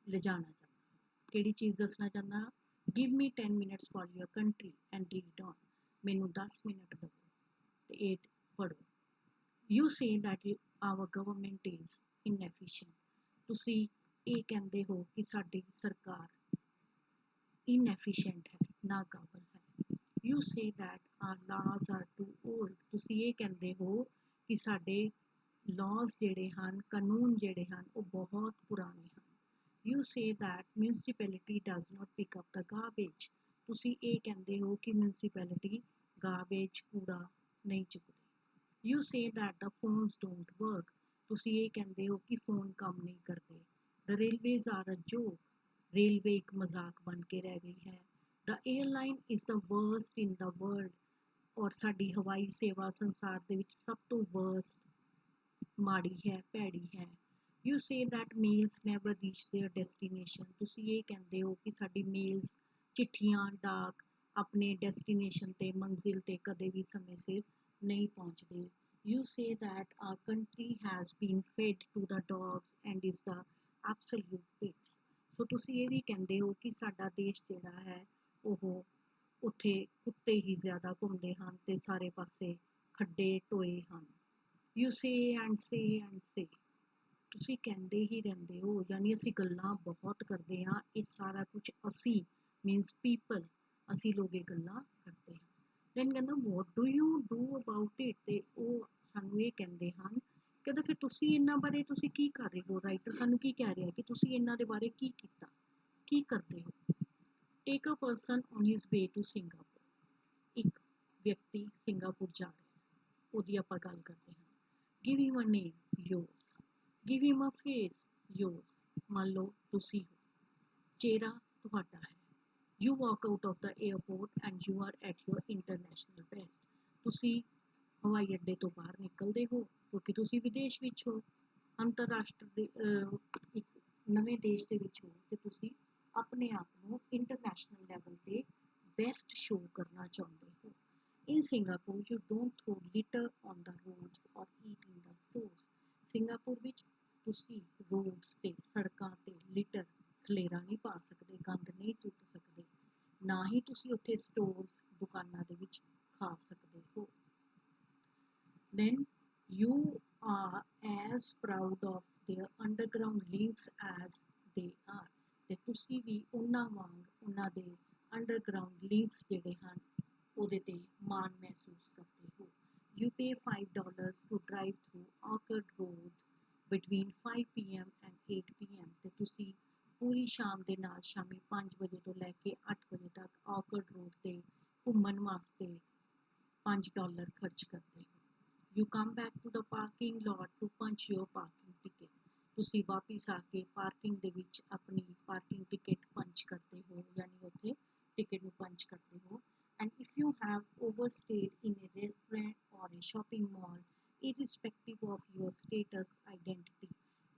ਲਿਜਾਣਾ ਚਾਹੁੰਦਾ ਹਾਂ। ਕਿਹੜੀ ਚੀਜ਼ ਦੱਸਣਾ ਚਾਹੁੰਦਾ ਹਾਂ? Give me 10 minutes for your country and read on. ਮੈਨੂੰ 10 ਮਿੰਟ ਦੇਵੋ ਤੇ ਇਹ ਪੜ੍ਹੋ। You say that our government is inefficient. ਤੁਸੀਂ ਇਹ ਕਹਿੰਦੇ ਹੋ ਕਿ ਸਾਡੀ ਸਰਕਾਰ ਇਨਐਫੀਸ਼ੀਐਂਟ ਹੈ, ਨਾਕਾਬਲ ਹੈ। You say that our laws are too old. ਤੁਸੀਂ ਇਹ ਕਹਿੰਦੇ ਹੋ ਕਿ ਸਾਡੇ laws ਜਿਹੜੇ ਹਨ, ਕਾਨੂੰਨ ਜਿਹੜੇ ਹਨ, ਉਹ ਬਹੁਤ ਪੁਰਾਣੇ ਹਨ। You say that municipality does not pick up the garbage. ਤੁਸੀਂ ਇਹ ਕਹਿੰਦੇ ਹੋ ਕਿ municipality garbage ਕੂੜਾ ਨਹੀਂ ਚੁੱਕਦੇ। You say that the phones don't work. ਤੁਸੀਂ ਇਹ ਕਹਿੰਦੇ ਹੋ ਕਿ ਫੋਨ ਕੰਮ ਨਹੀਂ ਕਰਦੇ। The railways are a joke. Railway ਇੱਕ ਮਜ਼ਾਕ ਬਣ ਕੇ ਰਹਿ ਗਈ ਹੈ। The airline is the worst in the world. ਔਰ ਸਾਡੀ ਹਵਾਈ ਸੇਵਾ ਸੰਸਾਰ ਦੇ ਵਿੱਚ ਸਭ ਤੋਂ worst ਮਾੜੀ ਹੈ, ਭੈੜੀ ਹੈ। You say that mails never reach their destination. ਤੁਸੀਂ ਇਹ ਕਹਿੰਦੇ ਹੋ ਕਿ ਸਾਡੀ ਮੇਲਸ, ਚਿੱਠੀਆਂ, ਡਾਕ ਆਪਣੇ ਡੈਸਟੀਨੇਸ਼ਨ ਤੇ, ਮੰਜ਼ਿਲ ਤੇ ਕਦੇ ਵੀ ਸਮੇਂ ਸਿਰ ਨਹੀਂ ਪਹੁੰਚਦੇ। You say that our country has been fed to the dogs and is the absolute pits. ਸੋ ਤੁਸੀਂ ਇਹ ਵੀ ਕਹਿੰਦੇ ਹੋ ਕਿ ਸਾਡਾ ਦੇਸ਼ ਜਿਹੜਾ ਹੈ ਉਹ ਉੱਥੇ ਕੁੱਤੇ ਹੀ ਜ਼ਿਆਦਾ ਘੁੰਮਦੇ ਹਨ ਤੇ ਸਾਰੇ ਪਾਸੇ ਖੱਡੇ ਟੋਏ ਹਨ। You say and say and say. ਤੁਸੀਂ ਕਹਿੰਦੇ ਹੀ ਰਹਿੰਦੇ ਹੋ, ਯਾਨੀ ਅਸੀਂ ਗੱਲਾਂ ਬਹੁਤ ਕਰਦੇ ਹਾਂ। ਇਹ ਸਾਰਾ ਕੁਝ ਅਸੀਂ ਮੀਨਸ ਪੀਪਲ, ਅਸੀਂ ਲੋਕ ਇਹ ਗੱਲਾਂ ਕਰਦੇ ਹਾਂ। ਦੈਨ ਕਹਿੰਦਾ what do you do about it, ਤੇ ਉਹ ਸਾਨੂੰ ਇਹ ਕਹਿੰਦੇ ਹਨ, ਕਹਿੰਦਾ ਫਿਰ ਤੁਸੀਂ ਇਹਨਾਂ ਬਾਰੇ ਤੁਸੀਂ ਕੀ ਕਰ ਰਹੇ ਹੋ। ਰਾਈਟਰ ਸਾਨੂੰ ਕੀ ਕਹਿ ਰਿਹਾ ਕਿ ਤੁਸੀਂ ਇਹਨਾਂ ਦੇ ਬਾਰੇ ਕੀ ਕੀਤਾ, ਕੀ ਕਰਦੇ ਹੋ। Take a person on his way to Singapore. ਇੱਕ ਵਿਅਕਤੀ ਸਿੰਗਾਪੁਰ ਜਾ ਰਿਹਾ ਹੈ, ਉਹਦੀ ਆਪਾਂ ਗੱਲ ਕਰਦੇ ਹਾਂ। Give him a name, yours. Give him a face, yours. ਮੰਨ ਲਓ ਤੁਸੀਂ ਹੋ, ਚਿਹਰਾ ਤੁਹਾਡਾ ਹੈ। You walk out of the airport and you are at your international best. ਤੁਸੀਂ ਹਵਾਈ ਅੱਡੇ ਤੋਂ ਬਾਹਰ ਨਿਕਲਦੇ ਹੋ ਕਿਉਂਕਿ ਤੁਸੀਂ ਵਿਦੇਸ਼ ਵਿੱਚ ਹੋ, ਅੰਤਰਰਾਸ਼ਟਰੀ ਇੱਕ ਨਵੇਂ ਦੇਸ਼ ਦੇ ਵਿੱਚ ਹੋ ਤੇ ਤੁਸੀਂ ਆਪਣੇ ਆਪ ਨੂੰ ਇੰਟਰਨੈਸ਼ਨਲ ਲੈਵਲ ਤੇ ਬੈਸਟ ਸ਼ੋਅ ਕਰਨਾ ਚਾਹੁੰਦੇ ਹੋ। In Singapore, you don't throw litter on the roads or eat in the stores. Singapore ਵਿੱਚ ਤੁਸੀਂ ਰੋਡਸ ਤੇ, ਸੜਕਾਂ ਤੇ ਲਿਟਰ, ਖਲੇਰਾ ਨਹੀਂ ਪਾ ਸਕਦੇ, ਗੰਦ ਨਹੀਂ ਸੁੱਟ ਸਕਦੇ, ਨਾ ਹੀ ਤੁਸੀਂ ਉੱਥੇ ਸਟੋਰਸ, ਦੁਕਾਨਾਂ ਦੇ ਵਿੱਚ ਖਾ ਸਕਦੇ ਹੋ। Then you are as proud of their underground links as they are. ਤੇ ਤੁਸੀਂ ਵੀ ਉਹਨਾਂ ਵਾਂਗ ਉਹਨਾਂ ਦੇ ਅੰਡਰਗਰਾਊਂਡ ਲਿੰਕਸ ਜਿਹੜੇ ਹਨ ਉਹਦੇ ਤੇ ਮਾਣ ਮਹਿਸੂਸ ਕਰਦੇ ਹੋ। You pay $5 to drive through Orchard Road between 5 p.m. and 8 p.m. ਤੇ ਤੁਸੀਂ ਪੂਰੀ ਸ਼ਾਮ ਦੇ ਨਾਲ ਸ਼ਾਮੀ 5 ਵਜੇ ਤੋਂ ਲੈ ਕੇ 8 ਵਜੇ ਤੱਕ ਆਰਕਰਡ ਰੋਡ ਤੇ ਘੁੰਮਣ ਵਾਸਤੇ $5 ਖਰਚ ਕਰਦੇ ਹੋ। You come back to the parking lot to punch your parking ticket. ਤੁਸੀਂ ਵਾਪਿਸ ਆ ਕੇ ਪਾਰਕਿੰਗ ਦੇ ਵਿੱਚ ਆਪਣੀ ਪਾਰਕਿੰਗ ਟਿਕਟ ਪੰਚ ਕਰਦੇ ਹੋ, ਯਾਨੀ ਉੱਥੇ ਟਿਕਟ ਨੂੰ ਪੰਚ ਕਰਦੇ ਹੋ। And if you have overstayed in a restaurant or a shopping mall, irrespective of your status identity,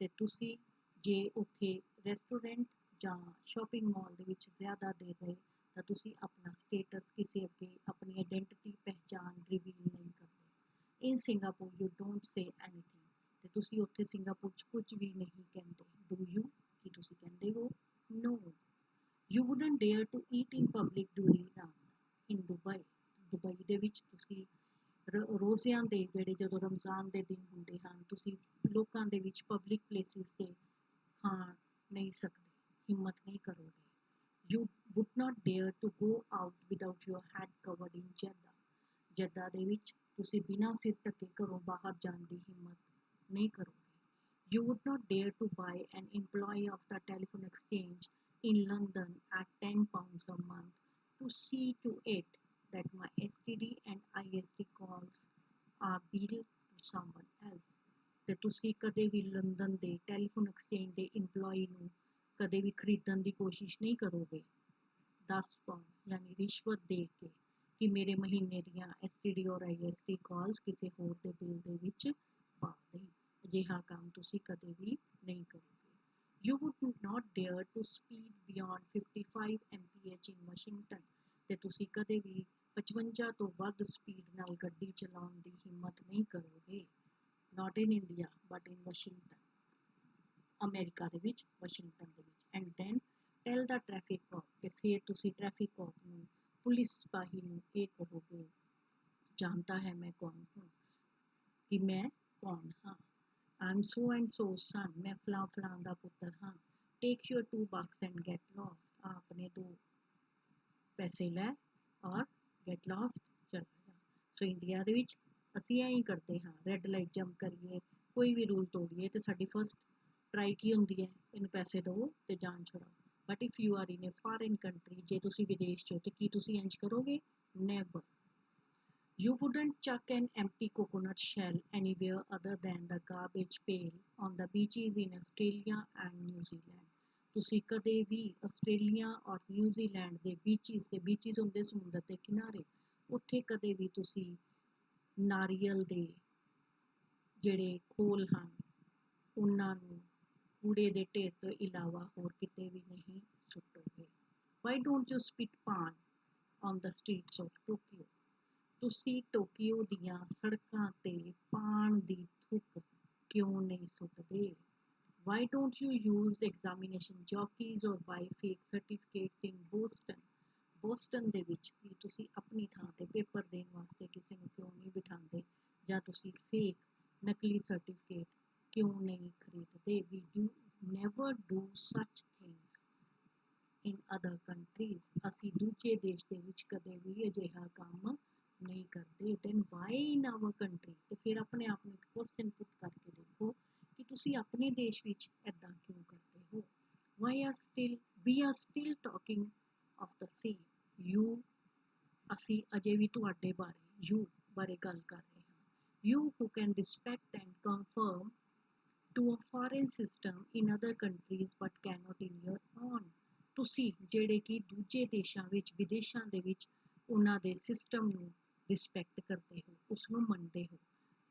ਤੇ ਤੁਸੀਂ ਜੇ ਉੱਥੇ ਰੈਸਟੋਰੈਂਟ ਜਾਂ ਸ਼ਾਪਿੰਗ ਮਾਲ ਦੇ ਵਿੱਚ ਜ਼ਿਆਦਾ ਦੇਰ ਰਹੇ ਤਾਂ ਤੁਸੀਂ ਆਪਣਾ ਸਟੇਟਸ ਕਿਸੇ ਅੱਗੇ ਆਪਣੀ ਆਇਡੈਂਟੀਟੀ ਪਹਿਚਾਣ ਰਿਵੀਲ ਨਹੀਂ ਕਰਦੇ। In Singapore you don't say anything, ਤੇ ਤੁਸੀਂ ਉੱਥੇ ਸਿੰਗਾਪੁਰ 'ਚ ਕੁਝ ਵੀ ਨਹੀਂ ਕਹਿੰਦੇ। ਡੂ ਯੂ, ਕੀ ਤੁਸੀਂ ਕਹਿੰਦੇ ਹੋ? No. You wouldn't dare to eat in public during Ramzan in Dubai. Dubai ਦੇ ਵਿੱਚ ਤੁਸੀਂ ਰੋਜ਼ਿਆਂ ਦੇ ਜਿਹੜੇ ਜਦੋਂ ਰਮਜ਼ਾਨ ਦੇ ਦਿਨ ਹੁੰਦੇ ਹਨ, ਤੁਸੀਂ ਲੋਕਾਂ ਦੇ ਵਿੱਚ ਪਬਲਿਕ ਪਲੇਸਿਸ 'ਤੇ ਖਾਣ ਨਹੀਂ ਸਕਦੇ, ਹਿੰਮਤ ਨਹੀਂ ਕਰੋਗੇ। You would not dare to go out without your head covered in Jeddah. Jeddah ਦੇ ਵਿੱਚ ਤੁਸੀਂ ਬਿਨਾਂ ਸਿਰ ਢੱਕੇ ਘਰੋਂ ਬਾਹਰ ਜਾਣ ਦੀ ਹਿੰਮਤ ਨਹੀਂ ਕਰੋਗੇ। You would not dare to buy an employee of the telephone exchange in London at £10 a month to see to it that my STD and ISD calls are billed to someone else. ਤੇ ਤੁਸੀਂ ਕਦੇ ਵੀ ਲੰਦਨ ਦੇ ਟੈਲੀਫੋਨ ਐਕਸਚੇਂਜ ਦੇ ਇੰਪਲੋਈ ਨੂੰ ਕਦੇ ਵੀ ਖਰੀਦਣ ਦੀ ਕੋਸ਼ਿਸ਼ ਨਹੀਂ ਕਰੋਗੇ 10 ਪਾਉਂਡ ਯਾਨੀ ਰਿਸ਼ਵਤ ਦੇ ਕੇ ਕਿ ਮੇਰੇ ਮਹੀਨੇ ਦੀਆਂ STD ਔਰ ISD ਕਾਲਸ ਕਿਸੇ ਹੋਰ ਦੇ ਬਿੱਲ ਦੇ ਵਿੱਚ ਪਾ ਦੇਣ। ਅਜਿਹਾ ਕੰਮ ਤੁਸੀਂ ਕਦੇ ਵੀ ਨਹੀਂ ਕਰੋਗੇ। You would not dare to speed beyond 55 mph in Washington. ਤੇ ਤੁਸੀਂ ਕਦੇ ਵੀ 55 ਤੋਂ ਵੱਧ ਸਪੀਡ ਨਾਲ ਗੱਡੀ ਚਲਾਉਣ ਦੀ ਹਿੰਮਤ ਨਹੀਂ ਕਰੋਗੇ। Not in India, but in Washington. America ਦੇ ਵਿੱਚ, ਵਾਸ਼ਿੰਗਟਨ ਦੇ ਵਿੱਚ। And then tell the traffic cop, ਤੇ ਫਿਰ ਤੁਸੀਂ ਟ੍ਰੈਫਿਕ ਕੌਪ ਨੂੰ, ਪੁਲਿਸ ਸਿਪਾਹੀ ਨੂੰ ਇਹ ਕਹੋਗੇ, ਜਾਣਦਾ ਹੈ ਮੈਂ ਕੌਣ ਹੂੰ, ਕਿ ਮੈਂ ਕੌਣ ਹਾਂ। I'm so and so son, ਮੈਂ ਫਲਾਂ ਫਲਾਂ ਦਾ ਪੁੱਤਰ ਹਾਂ। Take your $2 and get lost. ਆਪਣੇ 2 ਪੈਸੇ ਲੈ ਔਰ get गेट लॉस्ट चला जा। सो इंडिया ਦੇ ਵਿੱਚ ਅਸੀਂ ਐਂ ਹੀ ਕਰਦੇ ਹਾਂ, ਰੈੱਡ ਲਾਈਟ ਜੰਪ ਕਰੀਏ, ਕੋਈ ਵੀ ਰੂਲ ਤੋੜੀਏ ਤੇ ਸਾਡੀ ਫਸਟ ਟਰਾਈ ਕੀ ਹੁੰਦੀ ਹੈ, ਇਹਨੂੰ ਪੈਸੇ ਦਿਓ ਤੇ ਜਾਨ ਛੁਡਾਓ। But if you are in a foreign country, ਜੇ ਤੁਸੀਂ ਵਿਦੇਸ਼ 'ਚ ਹੋ ਤੇ ਕੀ ਤੁਸੀਂ ਇੰਝ ਕਰੋਗੇ? Never. You wouldn't chuck an empty coconut shell anywhere other than the garbage pail on the beaches in Australia and New Zealand. ਤੁਸੀਂ ਕਦੇ ਵੀ ਆਸਟ੍ਰੇਲੀਆ ਔਰ ਨਿਊਜ਼ੀਲੈਂਡ ਦੇ ਬੀਚਿਸ ਹੁੰਦੇ ਸਮੁੰਦਰ ਦੇ ਕਿਨਾਰੇ, ਉੱਥੇ ਕਦੇ ਵੀ ਤੁਸੀਂ ਨਾਰੀਅਲ ਦੇ ਜਿਹੜੇ ਖੋਲ ਹਨ ਉਹਨਾਂ ਨੂੰ ਕੂੜੇ ਦੇ ਢੇਰ ਤੋਂ ਇਲਾਵਾ ਹੋਰ ਕਿਤੇ ਵੀ ਨਹੀਂ ਸੁੱਟੋਗੇ। Why don't you spit pan on the streets of Tokyo? ਤੁਸੀਂ ਟੋਕੀਓ ਦੀਆਂ ਸੜਕਾਂ ਤੇ ਪਾਨ ਦੀ ਥੁੱਕ ਕਿਉਂ ਨਹੀਂ ਸੁੱਟਦੇ? Why don't you use examination jockeys or buy fake certificates in Boston? Boston ਦੇ ਵਿੱਚ ਵੀ ਤੁਸੀਂ ਆਪਣੀ ਥਾਂ ਤੇ ਪੇਪਰ ਦੇਣ ਵਾਸਤੇ ਕਿਸੇ ਨੂੰ ਕਿਉਂ ਨਹੀਂ ਬਿਠਾਉਂਦੇ, ਜਾਂ ਤੁਸੀਂ ਫੇਕ ਨਕਲੀ ਸਰਟੀਫਿਕੇਟ ਕਿਉਂ ਨਹੀਂ ਖਰੀਦਦੇ? We do never do such things in other countries. ਅਸੀਂ ਦੂਜੇ ਦੇਸ਼ ਦੇ ਵਿੱਚ ਕਦੇ ਵੀ ਅਜਿਹਾ ਕੰਮ ਨਹੀਂ ਕਰਦੇ। then why in our country? ਤੇ ਫਿਰ ਆਪਣੇ ਆਪ ਨੂੰ ਇੱਕ ਕੁਐਸਚਨ ਪੁੱਟ ਕਰਕੇ ਦੇਖੋ ਕਿ ਤੁਸੀਂ ਆਪਣੇ ਦੇਸ਼ ਵਿੱਚ ਇੱਦਾਂ ਕਿਉਂ ਕਰਦੇ ਹੋ? we are still talking of the same. ਅਸੀਂ ਅਜੇ ਵੀ ਤੁਹਾਡੇ ਬਾਰੇ you ਬਾਰੇ ਗੱਲ ਕਰ ਰਹੇ ਹਾਂ। you who can respect and conform to a foreign system in other countries but cannot in your own. ਤੁਸੀਂ ਜਿਹੜੇ ਕਿ ਦੂਜੇ ਦੇਸ਼ਾਂ ਵਿੱਚ, ਵਿਦੇਸ਼ਾਂ ਦੇ ਵਿੱਚ ਉਹਨਾਂ ਦੇ ਸਿਸਟਮ ਨੂੰ ਰਿਸਪੈਕਟ ਕਰਦੇ ਹੋ, ਉਸ ਨੂੰ ਮੰਨਦੇ ਹੋ,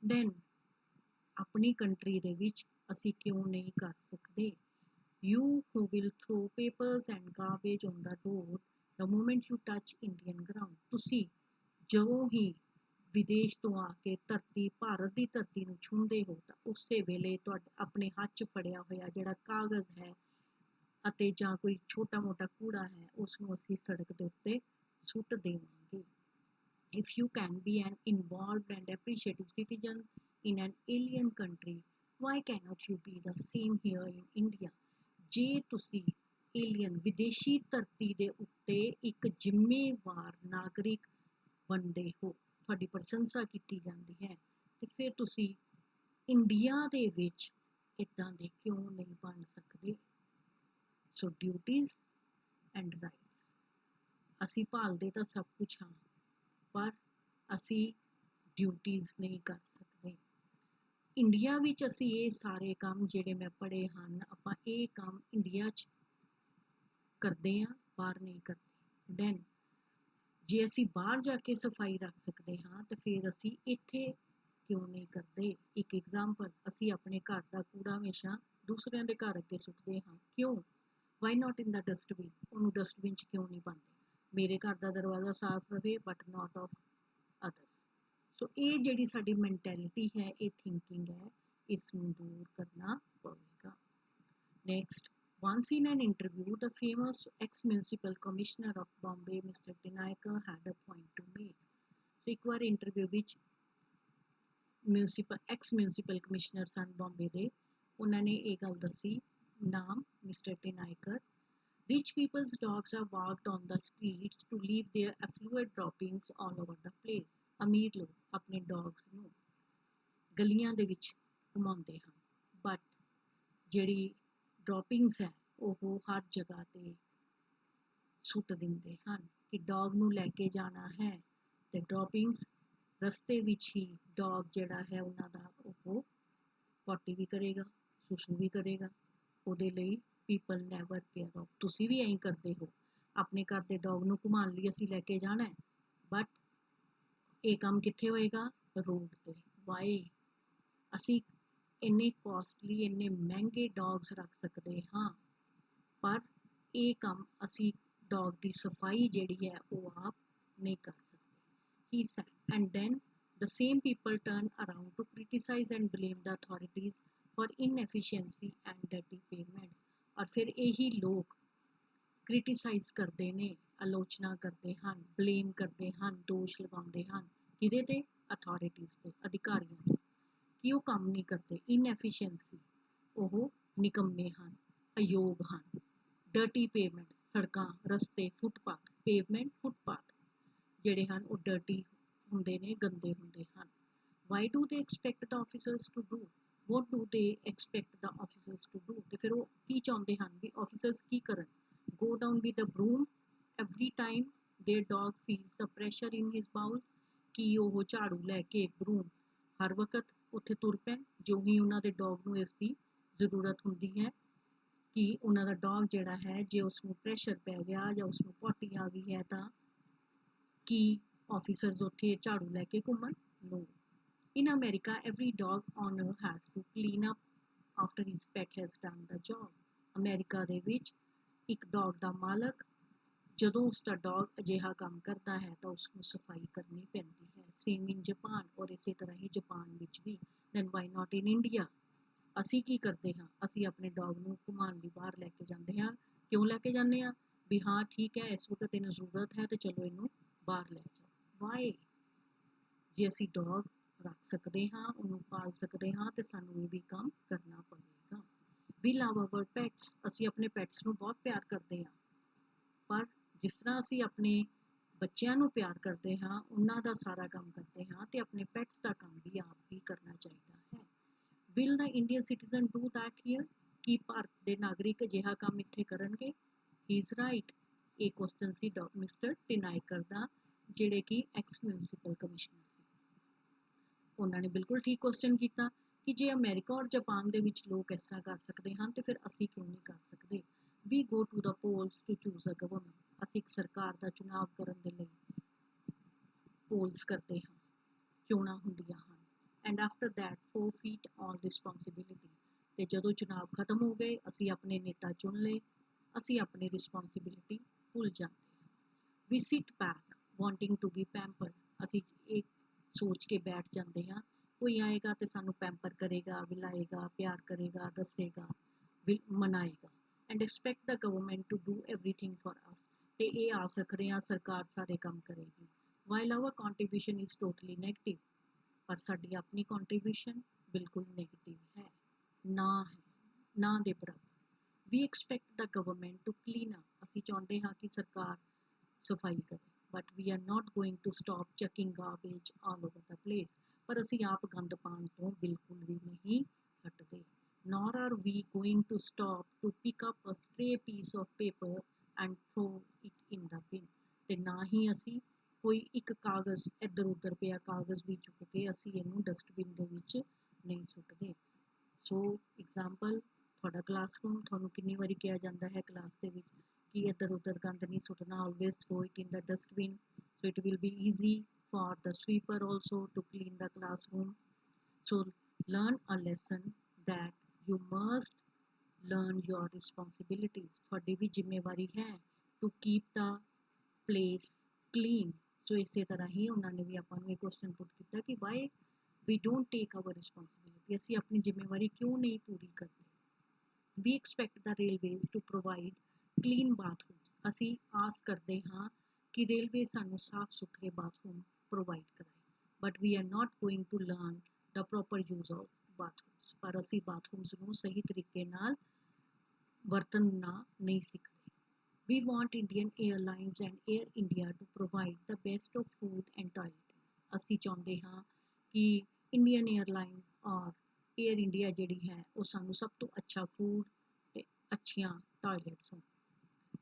ਦੈਨ ਆਪਣੀ ਕੰਟਰੀ ਦੇ ਵਿੱਚ ਅਸੀਂ ਕਿਉਂ ਨਹੀਂ ਕਰ ਸਕਦੇ? You who will throw papers and garbage on the road the moment you touch Indian ground. ਤੁਸੀਂ ਜਦੋਂ ਹੀ ਵਿਦੇਸ਼ ਤੋਂ ਆ ਕੇ ਭਾਰਤ ਦੀ ਧਰਤੀ ਨੂੰ ਛੂੰਹਦੇ ਹੋ ਤਾਂ ਉਸੇ ਵੇਲੇ ਤੁਹਾਡੇ ਆਪਣੇ ਹੱਥ 'ਚ ਫੜਿਆ ਹੋਇਆ ਜਿਹੜਾ ਕਾਗਜ਼ ਹੈ ਅਤੇ ਜਾਂ ਕੋਈ ਛੋਟਾ ਮੋਟਾ ਕੂੜਾ ਹੈ, ਉਸ ਨੂੰ ਅਸੀਂ ਸੜਕ ਦੇ ਉੱਤੇ ਸੁੱਟ ਦੇਵਾਂਗੇ। If you can be an involved and appreciative citizen in an alien country, why cannot you be the same here in India? ਜੇ ਤੁਸੀਂ ਏਲੀਅਨ ਵਿਦੇਸ਼ੀ ਧਰਤੀ ਦੇ ਉੱਤੇ ਇੱਕ ਜ਼ਿੰਮੇਵਾਰ ਨਾਗਰਿਕ ਬਣਦੇ ਹੋ, ਤੁਹਾਡੀ ਪ੍ਰਸ਼ੰਸਾ ਕੀਤੀ ਜਾਂਦੀ ਹੈ, ਤੇ ਫਿਰ ਤੁਸੀਂ ਇੰਡੀਆ ਦੇ ਵਿੱਚ ਇੱਦਾਂ ਦੇ ਕਿਉਂ ਨਹੀਂ ਬਣ ਸਕਦੇ? ਸੋ ਡਿਊਟੀਜ਼ ਐਂਡ ਰਾਈਟਸ ਅਸੀਂ ਭਾਲਦੇ ਤਾਂ ਸਭ ਕੁਛ ਹਾਂ, ਪਰ ਅਸੀਂ ਡਿਊਟੀਜ਼ ਨਹੀਂ ਕਰ ਸਕਦੇ। ਇੰਡੀਆ ਵਿੱਚ ਅਸੀਂ ਇਹ ਸਾਰੇ ਕੰਮ ਜਿਹੜੇ ਮੈਂ ਪੜ੍ਹੇ ਹਨ, ਆਪਾਂ ਇਹ ਕੰਮ ਇੰਡੀਆ 'ਚ ਕਰਦੇ ਹਾਂ, ਬਾਹਰ ਨਹੀਂ ਕਰਦੇ। ਦੈਨ ਜੇ ਅਸੀਂ ਬਾਹਰ ਜਾ ਕੇ ਸਫਾਈ ਰੱਖ ਸਕਦੇ ਹਾਂ ਤਾਂ ਫਿਰ ਅਸੀਂ ਇੱਥੇ ਕਿਉਂ ਨਹੀਂ ਕਰਦੇ? ਇੱਕ ਐਗਜ਼ਾਮਪਲ, ਅਸੀਂ ਆਪਣੇ ਘਰ ਦਾ ਕੂੜਾ ਹਮੇਸ਼ਾ ਦੂਸਰਿਆਂ ਦੇ ਘਰ ਅੱਗੇ ਸੁੱਟਦੇ ਹਾਂ, ਕਿਉਂ? Y not in the dustbin? ਉਹਨੂੰ ਡਸਟਬਿਨ 'ਚ ਕਿਉਂ ਨਹੀਂ ਪਾਉਂਦੇ? ਮੇਰੇ ਘਰ ਦਾ ਦਰਵਾਜ਼ਾ ਸਾਫ਼ ਰਹੇ ਬਟ ਨਾਟ ਆਫ ਅਦਰਸ। ਸੋ ਇਹ ਜਿਹੜੀ ਸਾਡੀ ਮੈਂਟੈਲਿਟੀ ਹੈ, ਇਹ ਥਿੰਕਿੰਗ ਹੈ, ਇਸ ਨੂੰ ਦੂਰ ਕਰਨਾ ਪਵੇਗਾ। Next, once in an interview, the famous ex-municipal commissioner of Bombay, Mr. Tinayakar, had a point to make. So ਇੱਕ ਵਾਰ ਇੰਟਰਵਿਊ ਵਿੱਚ ex-municipal commissioner ਸਨ ਬੰਬੇ ਦੇ, ਉਹਨਾਂ ਨੇ ਇਹ ਗੱਲ ਦੱਸੀ, ਨਾਮ mister ਟਿਨਾਇਕਰ। Rich people's dogs are walked on the streets to leave their effluent droppings all over the place. ਅਮੀਰ ਲੋਕ ਆਪਣੇ ਡੌਗਸ ਨੂੰ ਗਲੀਆਂ ਦੇ ਵਿੱਚ ਘੁਮਾਉਂਦੇ ਹਨ, ਬਟ ਜਿਹੜੀ ਡ੍ਰੌਪਿੰਗਸ ਹੈ ਉਹ ਹਰ ਜਗ੍ਹਾ 'ਤੇ ਸੁੱਟ ਦਿੰਦੇ ਹਨ ਕਿ ਡੌਗ ਨੂੰ ਲੈ ਕੇ ਜਾਣਾ ਹੈ ਅਤੇ ਡ੍ਰੌਪਿੰਗਸ ਰਸਤੇ ਵਿੱਚ ਹੀ ਡੌਗ ਜਿਹੜਾ ਹੈ ਉਹਨਾਂ ਦਾ ਉਹ ਪੋਟੀ ਵੀ ਕਰੇਗਾ, ਸੁਸੂ ਵੀ ਕਰੇਗਾ। ਉਹਦੇ ਲਈ ਪੀਪਲ ਨੈਵਰ ਕੇਅਰ ਆਫ। ਤੁਸੀਂ ਵੀ ਐਂ ਕਰਦੇ ਹੋ, ਆਪਣੇ ਘਰ ਦੇ ਡੌਗ ਨੂੰ ਘੁਮਾਉਣ ਲਈ ਅਸੀਂ ਲੈ ਕੇ ਜਾਣਾ ਹੈ, ਬਟ ਇਹ ਕੰਮ ਕਿੱਥੇ ਹੋਏਗਾ? ਰੋਡ 'ਤੇ। ਵਾਈ? ਅਸੀਂ ਇੰਨੇ ਕੋਸਟਲੀ, ਇੰਨੇ ਮਹਿੰਗੇ ਡੌਗਸ ਰੱਖ ਸਕਦੇ ਹਾਂ, ਪਰ ਇਹ ਕੰਮ ਅਸੀਂ ਡੌਗ ਦੀ ਸਫਾਈ ਜਿਹੜੀ ਹੈ ਉਹ ਆਪ ਨਹੀਂ ਕਰ ਸਕਦੇ। He said, and then the same people turn around to criticize and blame the authorities for inefficiency and dirty payments. ਔਰ ਫਿਰ ਇਹੀ ਲੋਕ ਕ੍ਰਿਟੀਸਾਈਜ਼ ਕਰਦੇ ਨੇ, ਆਲੋਚਨਾ ਕਰਦੇ ਹਨ, ਬਲੇਮ ਕਰਦੇ ਹਨ, ਦੋਸ਼ ਲਗਾਉਂਦੇ ਹਨ, ਕਿਹਦੇ 'ਤੇ? ਅਥਾਰਟੀਜ਼ 'ਤੇ, ਅਧਿਕਾਰੀਆਂ 'ਤੇ, ਕਿ ਉਹ ਕੰਮ ਨਹੀਂ ਕਰਦੇ। ਇਨਐਫੀਸ਼ੀਐਂਸੀ, ਉਹ ਨਿਕੰਮੇ ਹਨ, ਅਯੋਗ ਹਨ। ਡਰਟੀ ਪੇਮੈਂਟ, ਸੜਕਾਂ, ਰਸਤੇ, ਫੁੱਟਪਾਥ, ਪੇਵਮੈਂਟ, ਫੁੱਟਪਾਥ, ਜਿਹੜੇ ਹਨ ਉਹ ਡਰਟੀ ਹੁੰਦੇ ਨੇ, ਗੰਦੇ ਹੁੰਦੇ ਹਨ। Why do they expect the officers to do, what do they expect the officers to do, ਤੇ ਫਿਰ ਉਹ ਕੀ ਚਾਹੁੰਦੇ ਹਨ ਵੀ ਆਫਿਸਰਸ ਕੀ ਕਰਨ? Go down with the broom every time their dog feels the pressure in his bowl, ਕਿ ਉਹ ਝਾੜੂ ਲੈ ਕੇ ਬਰੂਮ ਹਰ ਵਕਤ ਉੱਥੇ ਤੁਰ ਪੈਣ ਜੋ ਹੀ ਉਹਨਾਂ ਦੇ ਡੌਗ ਨੂੰ ਇਸ ਦੀ ਜ਼ਰੂਰਤ ਹੁੰਦੀ ਹੈ, ਕਿ ਉਹਨਾਂ ਦਾ ਡੌਗ ਜਿਹੜਾ ਹੈ ਜੇ ਉਸਨੂੰ ਪ੍ਰੈਸ਼ਰ ਪੈ ਗਿਆ ਜਾਂ ਉਸਨੂੰ ਪੋਟੀ ਆ ਗਈ ਹੈ ਤਾਂ ਕੀ ਆਫਿਸਰਸ ਉੱਥੇ ਝਾੜੂ ਲੈ ਕੇ ਘੁੰਮਣ? ਨੋ। In America, every dog owner has to clean up after his pet has done the job. America ਦੇ ਵਿੱਚ ਇੱਕ ਡੌਗ ਦਾ ਮਾਲਕ ਜਦੋਂ ਉਸਦਾ ਡੌਗ ਅਜਿਹਾ ਕੰਮ ਕਰਦਾ ਹੈ ਤਾਂ ਉਸਨੂੰ ਸਫਾਈ ਕਰਨੀ ਪੈਂਦੀ ਹੈ। ਸੇਮ ਇਨ ਜਾਪਾਨ, ਔਰ ਇਸੇ ਤਰ੍ਹਾਂ ਹੀ ਜਾਪਾਨ ਵਿੱਚ ਵੀ। Then why not in India? ਅਸੀਂ ਕੀ ਕਰਦੇ ਹਾਂ? ਅਸੀਂ ਆਪਣੇ ਡੌਗ ਨੂੰ ਘੁਮਾਉਣ ਲਈ ਬਾਹਰ ਲੈ ਕੇ ਜਾਂਦੇ ਹਾਂ। ਕਿਉਂ ਲੈ ਕੇ ਜਾਂਦੇ ਹਾਂ? ਵੀ ਹਾਂ ਠੀਕ ਹੈ ਇਸ ਵਕਤ ਇਹਨੂੰ ਜ਼ਰੂਰਤ ਹੈ ਤੇ ਚਲੋ ਇਹਨੂੰ ਬਾਹਰ ਲੈ ਜਾਓ। ਵਾਈ? ਜੇ ਅਸੀਂ ਡੌਗ ਰੱਖ ਸਕਦੇ ਹਾਂ, ਉਹਨੂੰ ਪਾਲ ਸਕਦੇ ਹਾਂ ਤੇ ਸਾਨੂੰ ਇਹ ਵੀ ਕੰਮ ਕਰਨਾ ਪਵੇਗਾ। ਵੀ ਲਵ ਆਵਰ ਪੈਟਸ, ਅਸੀਂ ਆਪਣੇ ਪੈਟਸ ਨੂੰ ਬਹੁਤ ਪਿਆਰ ਕਰਦੇ ਹਾਂ, ਪਰ ਜਿਸ ਤਰ੍ਹਾਂ ਅਸੀਂ ਆਪਣੇ ਬੱਚਿਆਂ ਨੂੰ ਪਿਆਰ ਕਰਦੇ ਹਾਂ, ਉਹਨਾਂ ਦਾ ਸਾਰਾ ਕੰਮ ਕਰਦੇ ਹਾਂ, ਤੇ ਆਪਣੇ ਪੈਟਸ ਦਾ ਕੰਮ ਵੀ ਆਪ ਹੀ ਕਰਨਾ ਚਾਹੀਦਾ ਹੈ। Will the Indian citizen do that here? ਕੀ ਭਾਰਤ ਦੇ ਨਾਗਰਿਕ ਅਜਿਹਾ ਕੰਮ ਇੱਥੇ ਕਰਨਗੇ? He is right. ਇਹ ਕੁਐਸਚਨ ਸੀ ਮਿਸਟਰ ਟਿਨਾਇਕਰ ਦਾ, ਜਿਹੜੇ ਕਿ ਐਕਸ ਮਿਊਨਿਸਪਲ ਕਮਿਸ਼ਨਰ ਸੀ। ਉਹਨਾਂ ਨੇ ਬਿਲਕੁਲ ਠੀਕ ਕੁਐਸਚਨ ਕੀਤਾ ਕਿ ਜੇ ਅਮਰੀਕਾ ਔਰ ਜਾਪਾਨ ਦੇ ਵਿੱਚ ਲੋਕ ਇਸ ਤਰ੍ਹਾਂ ਕਰ ਸਕਦੇ ਹਨ ਤੇ ਫਿਰ ਅਸੀਂ ਕਿਉਂ ਨਹੀਂ ਕਰ ਸਕਦੇ? We go to the polls to choose a government, ਅਸੀਂ ਇੱਕ ਸਰਕਾਰ ਦਾ ਚੁਣਾਵ ਕਰਨ ਦੇ ਲਈ ਪੋਲਸ ਕਰਦੇ ਹਾਂ, ਚੋਣਾਂ ਹੁੰਦੀਆਂ ਹਨ। And after that forfeit all responsibility, ਤੇ ਜਦੋਂ ਚੁਣਾਵ ਖਤਮ ਹੋ ਗਏ, ਅਸੀਂ ਆਪਣੇ ਨੇਤਾ ਚੁਣ ਲਏ, ਅਸੀਂ ਆਪਣੀ ਰਿਸਪੌਂਸਿਬਿਲਿਟੀ ਭੁੱਲ ਜਾਂਦੇ ਹਾਂ। We sit back wanting to be pampered, ਅਸੀਂ ਇਹ ਸੋਚ ਕੇ ਬੈਠ ਜਾਂਦੇ ਹਾਂ ਕੋਈ ਆਏਗਾ ਤੇ ਸਾਨੂੰ ਪੈਂਪਰ ਕਰੇਗਾ, ਵਿਲਾਏਗਾ, ਪਿਆਰ ਕਰੇਗਾ, ਦੱਸੇਗਾ, ਮਨਾਏਗਾ। And expect the government to do everything for us, ਤੇ ਇਹ ਆਸ ਰੱਖ ਰਹੇ ਹਾਂ ਸਰਕਾਰ ਸਾਰੇ ਕੰਮ ਕਰੇਗੀ। While our contribution is totally negative, ਪਰ ਸਾਡੀ ਆਪਣੀ ਕੰਟਰੀਬਿਊਸ਼ਨ ਬਿਲਕੁਲ ਨੈਗੇਟਿਵ ਹੈ, ਨਾ ਦੇ ਬਰਾਬਰ। We expect the government to clean up, ਅਸੀਂ ਚਾਹੁੰਦੇ ਹਾਂ ਕਿ ਸਰਕਾਰ ਸਫਾਈ ਕਰੇ, but we are not going to stop chucking garbage all over the place, ਪਰ ਅਸੀਂ ਆਪ ਗੰਦ ਪਾਉਣ ਤੋਂ ਬਿਲਕੁਲ ਵੀ ਨਹੀਂ ਹਟਦੇ। nor are we going to stop to pick up a stray piece of paper and throw it in the bin, ਤੇ ਨਾ ਹੀ ਅਸੀਂ ਕੋਈ ਇੱਕ ਕਾਗਜ਼ ਇੱਧਰ ਉੱਧਰ ਪਿਆ ਕਾਗਜ਼ ਵੀ ਚੁੱਕ ਕੇ ਅਸੀਂ ਇਹਨੂੰ ਡਸਟਬਿਨ ਦੇ ਵਿੱਚ ਨਹੀਂ ਸੁੱਟਦੇ। ਸੋ ਐਗਜ਼ਾਮਪਲ, ਤੁਹਾਡਾ ਕਲਾਸਰੂਮ, ਤੁਹਾਨੂੰ ਕਿੰਨੀ ਵਾਰੀ ਕਿਹਾ ਜਾਂਦਾ ਹੈ ਕਲਾਸ ਦੇ ਵਿੱਚ ਕਿ ਇੱਧਰ ਉੱਧਰ ਗੰਦ ਨਹੀਂ ਸੁੱਟਣਾ, always throw it in the dustbin, so it will be easy for the sweeper also to clean the classroom. So learn a lesson that you must learn your responsibilities, ਤੁਹਾਡੀ ਵੀ ਜ਼ਿੰਮੇਵਾਰੀ ਹੈ to keep the place clean। ਸੋ ਇਸੇ ਤਰ੍ਹਾਂ ਹੀ ਉਹਨਾਂ ਨੇ ਵੀ ਆਪਾਂ ਨੂੰ ਇਹ ਕੁਐਸਚਨ ਪੁੱਟ ਕੀਤਾ ਕਿ Y we don't take our responsibility, ਅਸੀਂ ਆਪਣੀ ਜ਼ਿੰਮੇਵਾਰੀ ਕਿਉਂ ਨਹੀਂ ਪੂਰੀ ਕਰਦੇ। we expect the railways to provide clean bathrooms, ਅਸੀਂ ਆਸ ਕਰਦੇ ਹਾਂ ਕਿ ਰੇਲਵੇ ਸਾਨੂੰ ਸਾਫ਼ ਸੁਥਰੇ ਬਾਥਰੂਮ ਪ੍ਰੋਵਾਈਡ ਕਰਾਏ, but we are not going to learn the proper use of bathrooms, ਪਰ ਅਸੀਂ ਬਾਥਰੂਮਸ ਨੂੰ ਸਹੀ ਤਰੀਕੇ ਨਾਲ ਵਰਤਣਾ ਨਹੀਂ ਸਿੱਖਦੇ। We want Indian Airlines and Air India to provide the best of food and toiletries, ਅਸੀਂ ਚਾਹੁੰਦੇ ਹਾਂ ਕਿ ਇੰਡੀਅਨ ਏਅਰਲਾਈਨਸ ਔਰ ਏਅਰ ਇੰਡੀਆ ਜਿਹੜੀ ਹੈ ਉਹ ਸਾਨੂੰ ਸਭ ਤੋਂ ਅੱਛਾ ਫੂਡ ਤੇ ਅੱਛੀਆਂ ਟਾਇਲਟਸ ਹੋਣ।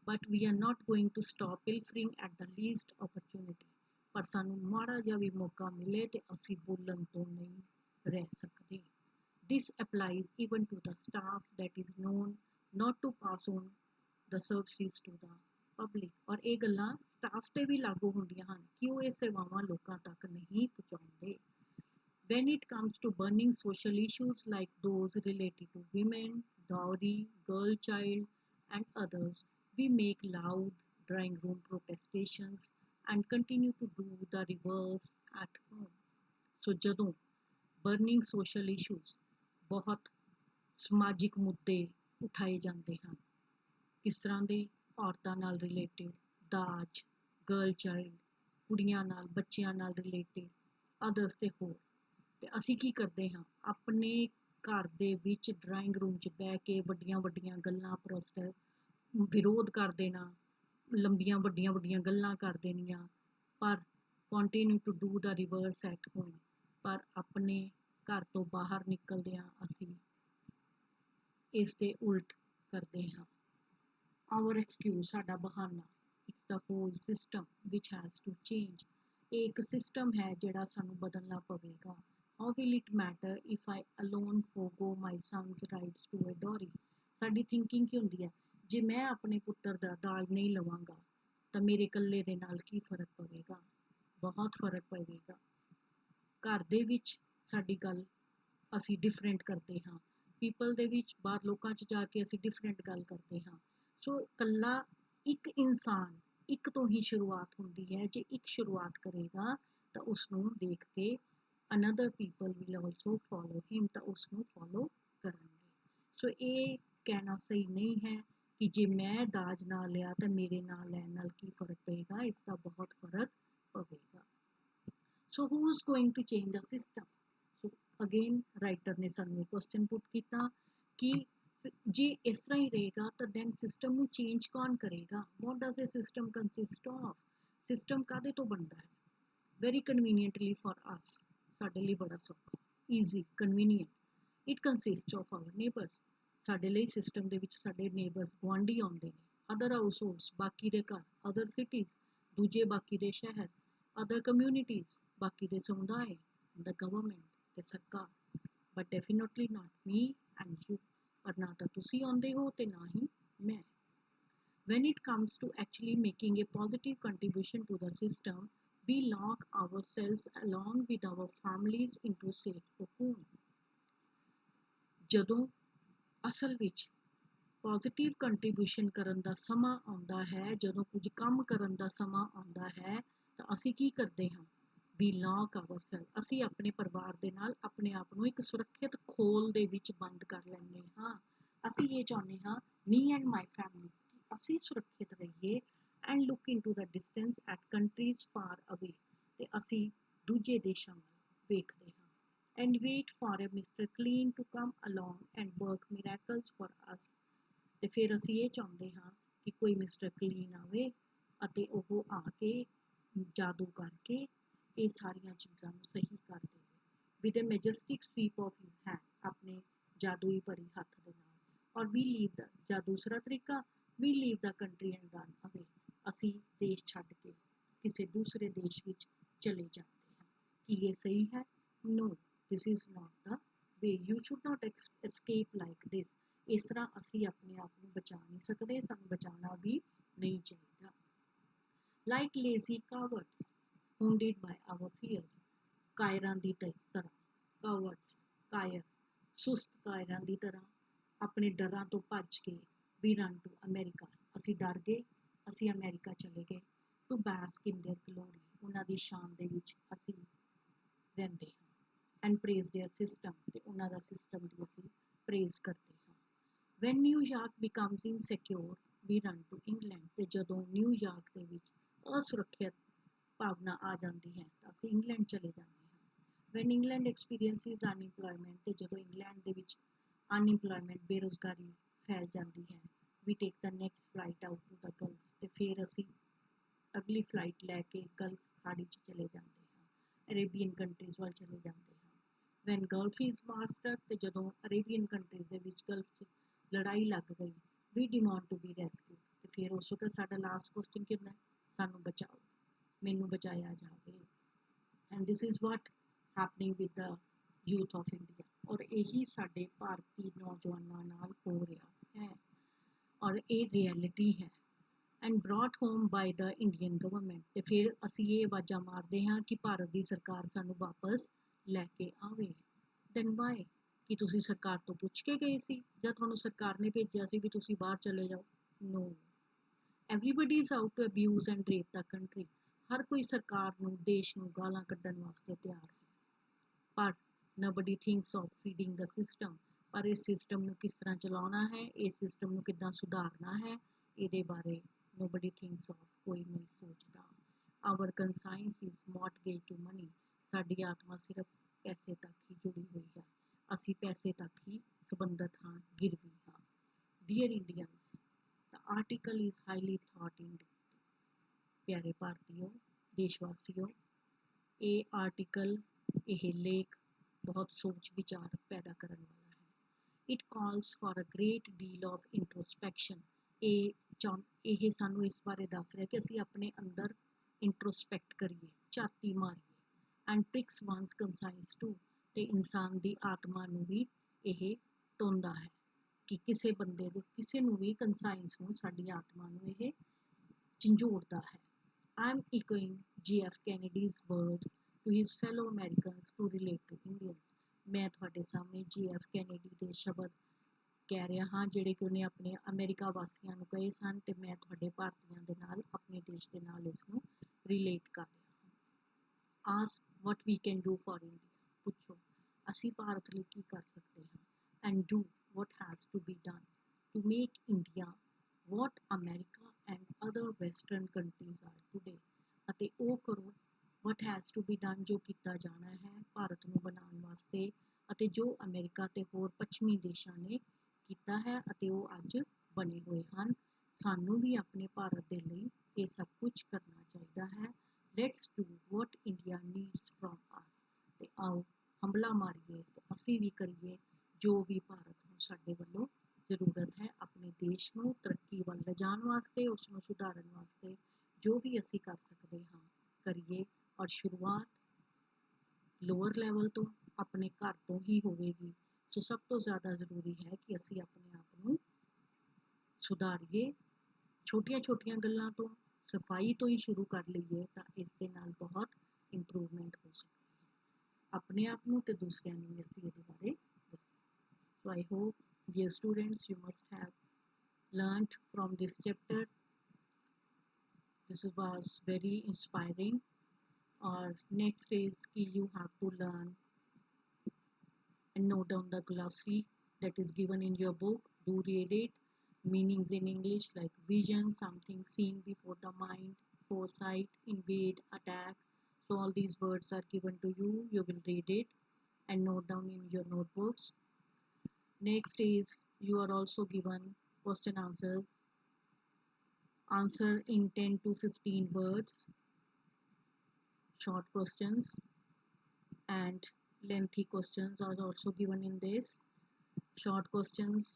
But we are not going to stop pilfering at the least opportunity, ਪਰ ਸਾਨੂੰ ਮਾੜਾ ਜਿਹਾ ਵੀ ਮੌਕਾ ਮਿਲੇ ਤੇ ਅਸੀਂ ਬੋਲਣ ਤੋਂ ਨਹੀਂ ਰਹਿ ਸਕਦੇ। This applies even to the staff that is known not to pass on the services to the public, ਔਰ ਇਹ ਗੱਲਾਂ ਸਟਾਫ ਤੇ ਵੀ ਲਾਗੂ ਹੁੰਦੀਆਂ ਹਨ ਕਿ ਉਹ ਇਹ ਸੇਵਾਵਾਂ ਲੋਕਾਂ ਤੱਕ ਨਹੀਂ ਪਹੁੰਚਾਉਂਦੇ। When it comes to burning social issues like those related to women, dowry, girl child, and others, we make loud drawing room protestations and continue to do the reverse at home. So ਜਦੋਂ burning social issues, ਬਹੁਤ ਸਮਾਜਿਕ ਮੁੱਦੇ ਉਠਾਏ ਜਾਂਦੇ ਹਨ, ਕਿਸ ਤਰ੍ਹਾਂ ਦੇ? ਔਰਤਾਂ ਨਾਲ ਰਿਲੇਟਿਡ, ਦਾਜ, ਗਰਲ ਚਾਈਲਡ, ਕੁੜੀਆਂ ਨਾਲ, ਬੱਚਿਆਂ ਨਾਲ ਰਿਲੇਟਿਡ, ਅਦਰਸ ਤੇ ਹੋਰ, ਤੇ ਅਸੀਂ ਕੀ ਕਰਦੇ ਹਾਂ? ਆਪਣੇ ਘਰ ਦੇ ਵਿੱਚ ਡਰਾਇੰਗ ਰੂਮ 'ਚ ਬਹਿ ਕੇ ਵੱਡੀਆਂ ਵੱਡੀਆਂ ਗੱਲਾਂ, ਵਿਰੋਧ ਕਰ ਦੇਣਾ, ਲੰਬੀਆਂ ਵੱਡੀਆਂ ਗੱਲਾਂ ਕਰ ਦੇਣੀਆਂ, ਪਰ continue to do the reverse at home, ਪਰ ਆਪਣੇ ਘਰ ਤੋਂ ਬਾਹਰ ਨਿਕਲਦਿਆਂ ਅਸੀਂ ਇਸ ਦੇ ਉਲਟ ਕਰਦੇ ਹਾਂ। ਆਵਰ ਐਕਸਕਿਊਜ਼, ਸਾਡਾ ਬਹਾਨਾ, it's the whole system which has to change. ਇਹ ਇੱਕ ਸਿਸਟਮ ਹੈ ਜਿਹੜਾ ਸਾਨੂੰ ਬਦਲਣਾ ਪਵੇਗਾ। How will it matter if I alone forgo my son's rights to a dowry. ਸਾਡੀ ਥਿੰਕਿੰਗ ਕੀ ਹੁੰਦੀ ਹੈ, ਜੇ ਮੈਂ ਆਪਣੇ ਪੁੱਤਰ ਦਾ ਦਾਜ ਨਹੀਂ ਲਵਾਂਗਾ ਤਾਂ ਮੇਰੇ ਇਕੱਲੇ ਦੇ ਨਾਲ ਕੀ ਫਰਕ ਪਵੇਗਾ? ਬਹੁਤ ਫਰਕ ਪਵੇਗਾ। ਘਰ ਦੇ ਵਿੱਚ ਸਾਡੀ ਗੱਲ ਅਸੀਂ ਡਿਫਰੈਂਟ ਕਰਦੇ ਹਾਂ, ਪੀਪਲ ਦੇ ਵਿੱਚ, ਬਾਹਰ ਲੋਕਾਂ 'ਚ ਜਾ ਕੇ ਅਸੀਂ ਡਿਫਰੈਂਟ ਗੱਲ ਕਰਦੇ ਹਾਂ। ਸੋ ਇਕੱਲਾ ਇੱਕ ਇਨਸਾਨ ਇੱਕ ਤੋਂ ਹੀ ਸ਼ੁਰੂਆਤ ਹੁੰਦੀ ਹੈ। ਜੇ ਇੱਕ ਸ਼ੁਰੂਆਤ ਕਰੇਗਾ ਤਾਂ ਉਸਨੂੰ ਦੇਖ ਕੇ another people will also follow him, ਤਾਂ ਉਸਨੂੰ ਫੋਲੋ ਕਰਨਗੇ। ਸੋ ਇਹ ਕਹਿਣਾ ਸਹੀ ਨਹੀਂ ਹੈ ਕਿ ਜੇ ਮੈਂ ਦਾਜ ਨਾ ਲਿਆ ਤਾਂ ਮੇਰੇ ਨਾਲ ਲੈਣ ਨਾਲ ਕੀ ਫਰਕ ਪਏਗਾ, ਇਸ ਦਾ ਬਹੁਤ ਫਰਕ ਪਵੇਗਾ। So who is going to change the system? So again writer ਨੇ ਸਾਨੂੰ ਕੁਐਸਚਨ ਪੁੱਟ ਕੀਤਾ ਕਿ ਜੇ ਇਸ ਤਰ੍ਹਾਂ ਹੀ ਰਹੇਗਾ ਤਾਂ ਦੈਨ ਸਿਸਟਮ ਨੂੰ ਚੇਂਜ ਕੌਣ ਕਰੇਗਾ? What does a system consist of? System ਕਾਹਦੇ ਤੋਂ ਬਣਦਾ ਹੈ? ਵੈਰੀ ਕਨਵੀਨੀਐਂਟਲੀ ਫॉर ਅਸ, ਸਾਡੇ ਲਈ ਬੜਾ ਸੌਖਾ, easy, convenient. It consist of hour neighbours. ਸਾਡੇ ਲਈ ਸਿਸਟਮ ਦੇ ਵਿੱਚ ਸਾਡੇ ਨੇਬਰਸ, ਗੁਆਂਢੀ ਆਉਂਦੇ ਨੇ, ਅਦਰ ਹਾਊਸ ਹੋਲਡਸ, ਬਾਕੀ ਦੇ ਘਰ, ਅਦਰ ਸਿਟੀਜ਼, ਦੂਜੇ ਬਾਕੀ ਦੇ ਸ਼ਹਿਰ, ਅਦਰ ਕਮਿਊਨਿਟੀਜ਼, ਬਾਕੀ ਦੇ ਸਮੁਦਾਇ, ਦ ਗਵਰਨਮੈਂਟ, ਤੇ ਸਰਕਾਰ, but definitely not me and you. ਪਰ ਨਾ ਤਾਂ ਤੁਸੀਂ ਆਉਂਦੇ ਹੋ ਤੇ ਨਾ ਹੀ ਮੈਂ। When it comes to actually making a positive contribution to the system, we lock ourselves along with our families into a safe cocoon. ਜਦੋਂ ਅਸਲ ਵਿੱਚ ਪੋਜ਼ਿਟਿਵ ਕੰਟਰੀਬਿਊਸ਼ਨ ਕਰਨ ਦਾ ਸਮਾਂ ਆਉਂਦਾ ਹੈ, ਜਦੋਂ ਕੁਝ ਕੰਮ ਕਰਨ ਦਾ ਸਮਾਂ ਆਉਂਦਾ ਹੈ, ਤਾਂ ਅਸੀਂ ਕੀ ਕਰਦੇ ਹਾਂ? ਵੀ ਲੌਕ ਆਵਰਸੈਲਫ, ਅਸੀਂ ਆਪਣੇ ਪਰਿਵਾਰ ਦੇ ਨਾਲ ਆਪਣੇ ਆਪ ਨੂੰ ਇੱਕ ਸੁਰੱਖਿਅਤ ਖੋਲ ਦੇ ਵਿੱਚ ਬੰਦ ਕਰ ਲੈਂਦੇ ਹਾਂ। ਅਸੀਂ ਇਹ ਚਾਹੁੰਦੇ ਹਾਂ, ਮੀ ਐਂਡ ਮਾਈ ਫੈਮਿਲੀ, ਅਸੀਂ ਸੁਰੱਖਿਅਤ ਰਹੀਏ, and look in to the distance at countries far away, ਤੇ ਅਸੀਂ ਦੂਜੇ ਦੇਸ਼ਾਂ ਵੱਲ ਵੇਖਦੇ ਹਾਂ। And wait for a mister Clean to come along and work miracles for us. ਤੇ ਫਿਰ ਅਸੀਂ ਇਹ ਚਾਹੁੰਦੇ ਹਾਂ ਕਿ ਕੋਈ ਮਿਸਟਰ ਕਲੀਨ ਆਵੇ ਅਤੇ ਉਹ ਆ ਕੇ ਜਾਦੂ ਕਰਕੇ ਇਹ ਸਾਰੀਆਂ ਚੀਜ਼ਾਂ ਨੂੰ ਸਹੀ ਕਰ ਦੇਵੇ। With a majestic sweep of his hand, ਆਪਣੇ ਜਾਦੂਈ ਭਰੀ ਹੱਥ ਦੇ ਨਾਲ। ਔਰ ਵੀ ਲੀਵ ਦਾ, ਜਾਂ ਦੂਸਰਾ ਤਰੀਕਾ, we leave the country and run away, ਅਸੀਂ ਦੇਸ਼ ਛੱਡ ਕੇ ਕਿਸੇ ਦੂਸਰੇ ਦੇਸ਼ ਵਿੱਚ ਚਲੇ ਜਾਂਦੇ ਹਾਂ। ਕੀ ਇਹ ਸਹੀ ਹੈ? No, this is not the way. You should not escape like this. ਇਸ ਤਰ੍ਹਾਂ ਅਸੀਂ ਆਪਣੇ ਆਪ ਨੂੰ ਬਚਾ ਨਹੀਂ ਸਕਦੇ, ਸਾਨੂੰ ਬਚਾਉਣਾ ਵੀ ਨਹੀਂ ਚਾਹੀਦਾ। Like lazy cowards wounded by our fears, ਕਾਇਰਾਂ ਦੀ ਤਰ੍ਹਾਂ, ਕਾਵਰਡਸ, ਕਾਇਰ, ਸੁਸਤ ਕਾਇਰਾਂ ਦੀ ਤਰ੍ਹਾਂ ਆਪਣੇ ਡਰਾਂ ਤੋਂ ਭੱਜ ਕੇ ਵੀ ਰਨ ਟੂ ਅਮੈਰੀਕਾ, ਅਸੀਂ ਡਰ ਗਏ, ਅਸੀਂ ਅਮੈਰੀਕਾ ਚਲੇ ਗਏ। ਟੂ ਬਾਸਕ ਇਨ ਦੇਅਰ ਗਲੋਰੀ, ਉਹਨਾਂ ਦੀ ਸ਼ਾਨ ਦੇ ਵਿੱਚ ਅਸੀਂ ਰਹਿੰਦੇ ਹਾਂ। ਐਂਡ ਪ੍ਰੇਜ਼ ਦੇਅਰ ਸਿਸਟਮ, ਤੇ ਉਹਨਾਂ ਦਾ ਸਿਸਟਮ ਦੀ ਅਸੀਂ ਪ੍ਰੇਜ਼ ਕਰਦੇ ਹਾਂ। When New York becomes insecure we run to England, ਤੇ ਜਦੋਂ ਨਿਊਯਾਰਕ ਦੇ ਵਿੱਚ ਅਸੁਰੱਖਿਅਤ ਭਾਵਨਾ ਆ ਜਾਂਦੀ ਹੈ ਤਾਂ ਅਸੀਂ ਇੰਗਲੈਂਡ ਚਲੇ ਜਾਂਦੇ ਹਾਂ। ਵੈਨ ਇੰਗਲੈਂਡ ਐਕਸਪੀਰੀਅੰਸਿਸ ਅਨਇੰਪਲੋਇਮੈਂਟ, ਤੇ ਜਦੋਂ ਇੰਗਲੈਂਡ ਦੇ ਵਿੱਚ ਅਨਇੰਪਲੋਇਮੈਂਟ, ਬੇਰੁਜ਼ਗਾਰੀ ਫੈਲ ਜਾਂਦੀ ਹੈ, we take the next flight out to the Gulf, ਤੇ ਫਿਰ ਅਸੀਂ ਅਗਲੀ ਫਲਾਈਟ ਲੈ ਕੇ ਗਲਫ ਖਾੜੀ 'ਚ ਚਲੇ ਜਾਂਦੇ ਹਾਂ, ਅਰੇਬੀਅਨ ਕੰਟਰੀਜ਼ ਵੱਲ ਚਲੇ ਜਾਂਦੇ ਹਾਂ। ਵੈਨ ਗਲਫ ਇਜ਼ ਮਾਸਟਰ, ਤੇ ਜਦੋਂ ਅਰੇਬੀਅਨ ਕੰਟਰੀਜ਼ ਦੇ ਵਿੱਚ ਗਲਫ 'ਚ ਲੜਾਈ ਲੱਗ ਗਈ, ਵੀ ਡਿਮਾਂਡ ਟੂ ਬੀ ਰੈਸਕਿਊ, ਤੇ ਫਿਰ ਉਸ ਵਕਤ ਸਾਡਾ ਲਾਸਟ ਕੁਐਸਚਨ ਕੀ ਹੁੰਦਾ? ਸਾਨੂੰ ਬਚਾਓ, ਮੈਨੂੰ ਬਚਾਇਆ ਜਾਵੇ। And this is what happening with the youth of India. ਔਰ ਇਹੀ ਸਾਡੇ ਭਾਰਤੀ ਨੌਜਵਾਨਾਂ ਨਾਲ ਹੋ ਰਿਹਾ ਹੈ, ਔਰ ਇਹ ਰਿਐਲਿਟੀ ਹੈ। And brought home by the Indian government, ਤੇ ਫਿਰ ਅਸੀਂ ਇਹ ਆਵਾਜ਼ਾਂ ਮਾਰਦੇ ਹਾਂ ਕਿ ਭਾਰਤ ਦੀ ਸਰਕਾਰ ਸਾਨੂੰ ਵਾਪਸ ਲੈ ਕੇ ਆਵੇ। Then why? ਕਿ ਤੁਸੀਂ ਸਰਕਾਰ ਤੋਂ ਪੁੱਛ ਕੇ ਗਏ ਸੀ, ਜਾਂ ਤੁਹਾਨੂੰ ਸਰਕਾਰ ਨੇ ਭੇਜਿਆ ਸੀ ਵੀ ਤੁਸੀਂ ਬਾਹਰ ਚਲੇ ਜਾਓ? No, everybody is out to abuse and rape the country. ਹਰ ਕੋਈ ਸਰਕਾਰ ਨੂੰ, ਦੇਸ਼ ਨੂੰ ਗਾਲਾਂ ਕੱਢਣ ਵਾਸਤੇ ਤਿਆਰ ਹੈ, ਪਰ nobody thinks of feeding the system. ਪਰ ਇਸ ਸਿਸਟਮ ਨੂੰ ਕਿਸ ਤਰ੍ਹਾਂ ਚਲਾਉਣਾ ਹੈ, ਇਸ ਸਿਸਟਮ ਨੂੰ ਕਿੱਦਾਂ ਸੁਧਾਰਨਾ ਹੈ, ਇਹਦੇ ਬਾਰੇ ਨੋਬਡੀ ਥਿੰਕਸ ਆਫ, ਕੋਈ ਨਹੀਂ ਸੋਚਦਾ। ਆਵਰ ਕੰਸਾਇੰਸ ਇਜ਼ ਮੌਰਟਗੇਜ ਟੂ ਮਨੀ, ਸਾਡੀ ਆਤਮਾ ਸਿਰਫ ਪੈਸੇ ਤੱਕ ਹੀ ਜੁੜੀ ਹੋਈ ਹੈ, ਅਸੀਂ ਪੈਸੇ ਤੱਕ ਹੀ ਸੰਬੰਧਿਤ ਹਾਂ, ਗਿਰਵੀ ਹਾਂ। Dear Indians, the article is highly thought in. ਪਿਆਰੇ ਭਾਰਤੀਓ, ਦੇਸ਼ ਵਾਸੀਓ, ਇਹ ਆਰਟੀਕਲ, ਇਹ ਲੇਖ ਬਹੁਤ ਸੋਚ ਵਿਚਾਰ ਪੈਦਾ ਕਰਨ ਵਾਲਾ ਹੈ। It calls for a great deal of introspection. ਇਹ ਸਾਨੂੰ ਇਸ ਬਾਰੇ ਦੱਸ ਰਿਹਾ ਕਿ ਅਸੀਂ ਆਪਣੇ ਅੰਦਰ ਇੰਟਰੋਸਪੈਕਟ ਕਰੀਏ, ਝਾਤੀ ਮਾਰੀਏ, ਐਂਡ ਟ੍ਰਿਕਸ ਵਨਸ ਕੰਸਾਈਂਸ ਟੂ, ਤੇ ਇਨਸਾਨ ਦੀ ਆਤਮਾ ਨੂੰ ਵੀ ਇਹ ਟੋਂਦਾ ਹੈ ਕਿ ਕਿਸੇ ਬੰਦੇ ਦੇ, ਕਿਸੇ ਨੂੰ ਵੀ ਕੰਸਾਈਂਸ ਨੂੰ, ਸਾਡੀ ਆਤਮਾ ਨੂੰ ਇਹ ਝੰਜੋੜਦਾ ਹੈ। I am echoing G.F. Kennedy's words to his fellow Americans to relate to Indians. ਮੈਂ ਤੁਹਾਡੇ ਸਾਹਮਣੇ G.F. ਕੈਨੇਡੀ ਦੇ ਸ਼ਬਦ ਕਹਿ ਰਿਹਾ ਹਾਂ ਜਿਹੜੇ ਕਿ ਉਹਨੇ ਆਪਣੇ ਅਮਰੀਕਾ ਵਾਸੀਆਂ ਨੂੰ ਕਹੇ ਸਨ, ਤੇ ਮੈਂ ਤੁਹਾਡੇ ਭਾਰਤੀਆਂ ਦੇ ਨਾਲ, ਆਪਣੇ ਦੇਸ਼ ਦੇ ਨਾਲ ਇਸ ਨੂੰ ਰਿਲੇਟ ਕਰ ਰਿਹਾ ਹਾਂ। Ask what we can do for India. ਪੁੱਛੋ ਅਸੀਂ ਭਾਰਤ ਲਈ ਕੀ ਕਰ ਸਕਦੇ ਹਾਂ। And do what has to be done to make India what America and other western countries are today. ਅਤੇ ਉਹ ਕਰੋ what has to be done, ਜੋ ਕੀਤਾ ਜਾਣਾ ਹੈ ਭਾਰਤ ਨੂੰ ਬਣਾਉਣ ਵਾਸਤੇ, ਅਤੇ ਜੋ ਅਮਰੀਕਾ ਤੇ ਹੋਰ ਪੱਛਮੀ ਦੇਸ਼ਾਂ ਨੇ ਕੀਤਾ ਹੈ ਅਤੇ ਉਹ ਅੱਜ ਬਣੇ ਹੋਏ ਹਨ। ਸਾਨੂੰ ਵੀ ਆਪਣੇ ਭਾਰਤ ਦੇ ਲਈ ਇਹ ਸਭ ਕੁਝ ਕਰਨਾ ਚਾਹੀਦਾ ਹੈ। Let's do what India needs from us. ਤੇ ਆਓ ਹੰਭਲਾ ਮਾਰੀਏ ਤੇ ਅਸੀਂ ਵੀ ਕਰੀਏ ਜੋ ਵੀ ਭਾਰਤ ਨੂੰ ਸਾਡੇ ਵੱਲੋਂ ਜ਼ਰੂਰਤ ਹੈ, ਆਪਣੇ ਦੇਸ਼ ਨੂੰ ਤਰੱਕੀ ਵੱਲ ਲਿਜਾਣ ਵਾਸਤੇ, ਉਸ ਨੂੰ ਸੁਧਾਰਨ ਵਾਸਤੇ ਜੋ ਵੀ ਅਸੀਂ ਕਰ ਸਕਦੇ ਹਾਂ ਕਰੀਏ। ਔਰ ਸ਼ੁਰੂਆਤ ਲੋਅਰ ਲੈਵਲ ਤੋਂ, ਆਪਣੇ ਘਰ ਤੋਂ ਹੀ ਹੋਵੇਗੀ। ਸੋ ਸਭ ਤੋਂ ਜ਼ਿਆਦਾ ਜ਼ਰੂਰੀ ਹੈ ਕਿ ਅਸੀਂ ਆਪਣੇ ਆਪ ਨੂੰ ਸੁਧਾਰੀਏ। ਛੋਟੀਆਂ ਛੋਟੀਆਂ ਗੱਲਾਂ ਤੋਂ, ਸਫਾਈ ਤੋਂ ਹੀ ਸ਼ੁਰੂ ਕਰ ਲਈਏ ਤਾਂ ਇਸ ਦੇ ਨਾਲ ਬਹੁਤ ਇੰਪਰੂਵਮੈਂਟ ਹੋ ਸਕਦੀ ਹੈ, ਆਪਣੇ ਆਪ ਨੂੰ ਤੇ ਦੂਸਰਿਆਂ ਨੂੰ ਵੀ ਅਸੀਂ ਇਹਦੇ ਬਾਰੇ ਦੱਸੋ। So I hope, dear students, you must have learned from this chapter. This was very inspiring. Or next is you have to learn and note down the glossary that is given in your book. Do read it. Meanings in English like vision, something seen before the mind, foresight, invade, attack. So all these words are given to you. You will read it and note down in your notebooks. Next is you are also given question answers. Answer in 10 to 15 words. Short questions and lengthy questions are also given in this. Short questions: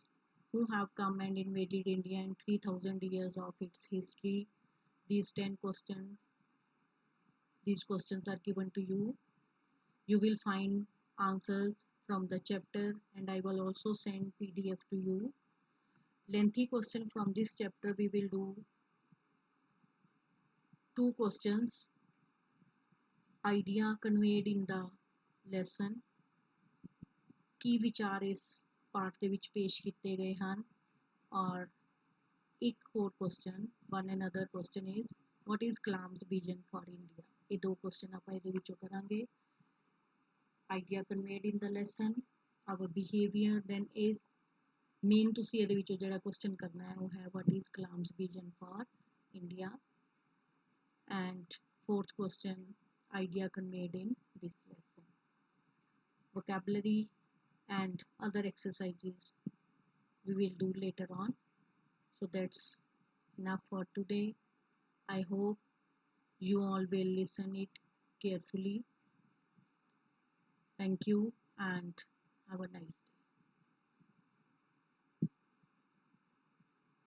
who have come and invaded India in 3000 years of its history? These 10 questions, these questions are given to you. You will find answers from the chapter and I will also send PDF to you. Lengthy question: from this chapter we will do 2 questions. Idea conveyed in the lesson, ਕੀ ਵਿਚਾਰ ਇਸ ਪਾਠ ਦੇ ਵਿੱਚ ਪੇਸ਼ ਕੀਤੇ ਗਏ ਹਨ। ਔਰ ਇੱਕ ਹੋਰ question, one another question is what is Kalam's vision for India? ਇਹ 2 ਕੁਐਸਚਨ ਆਪਾਂ ਇਹਦੇ ਵਿੱਚੋਂ ਕਰਾਂਗੇ। Idea conveyed in the lesson, our behavior, then is main ਤੁਸੀਂ ਇਹਦੇ ਵਿੱਚੋਂ ਜਿਹੜਾ ਕੁਐਸਚਨ ਕਰਨਾ ਹੈ ਉਹ ਹੈ what is Kalam's vision for India? And fourth question, idea conveyed in this lesson. Vocabulary and other exercises we will do later on. So that's enough for today. I hope you all will listen it carefully. Thank you and have a nice day.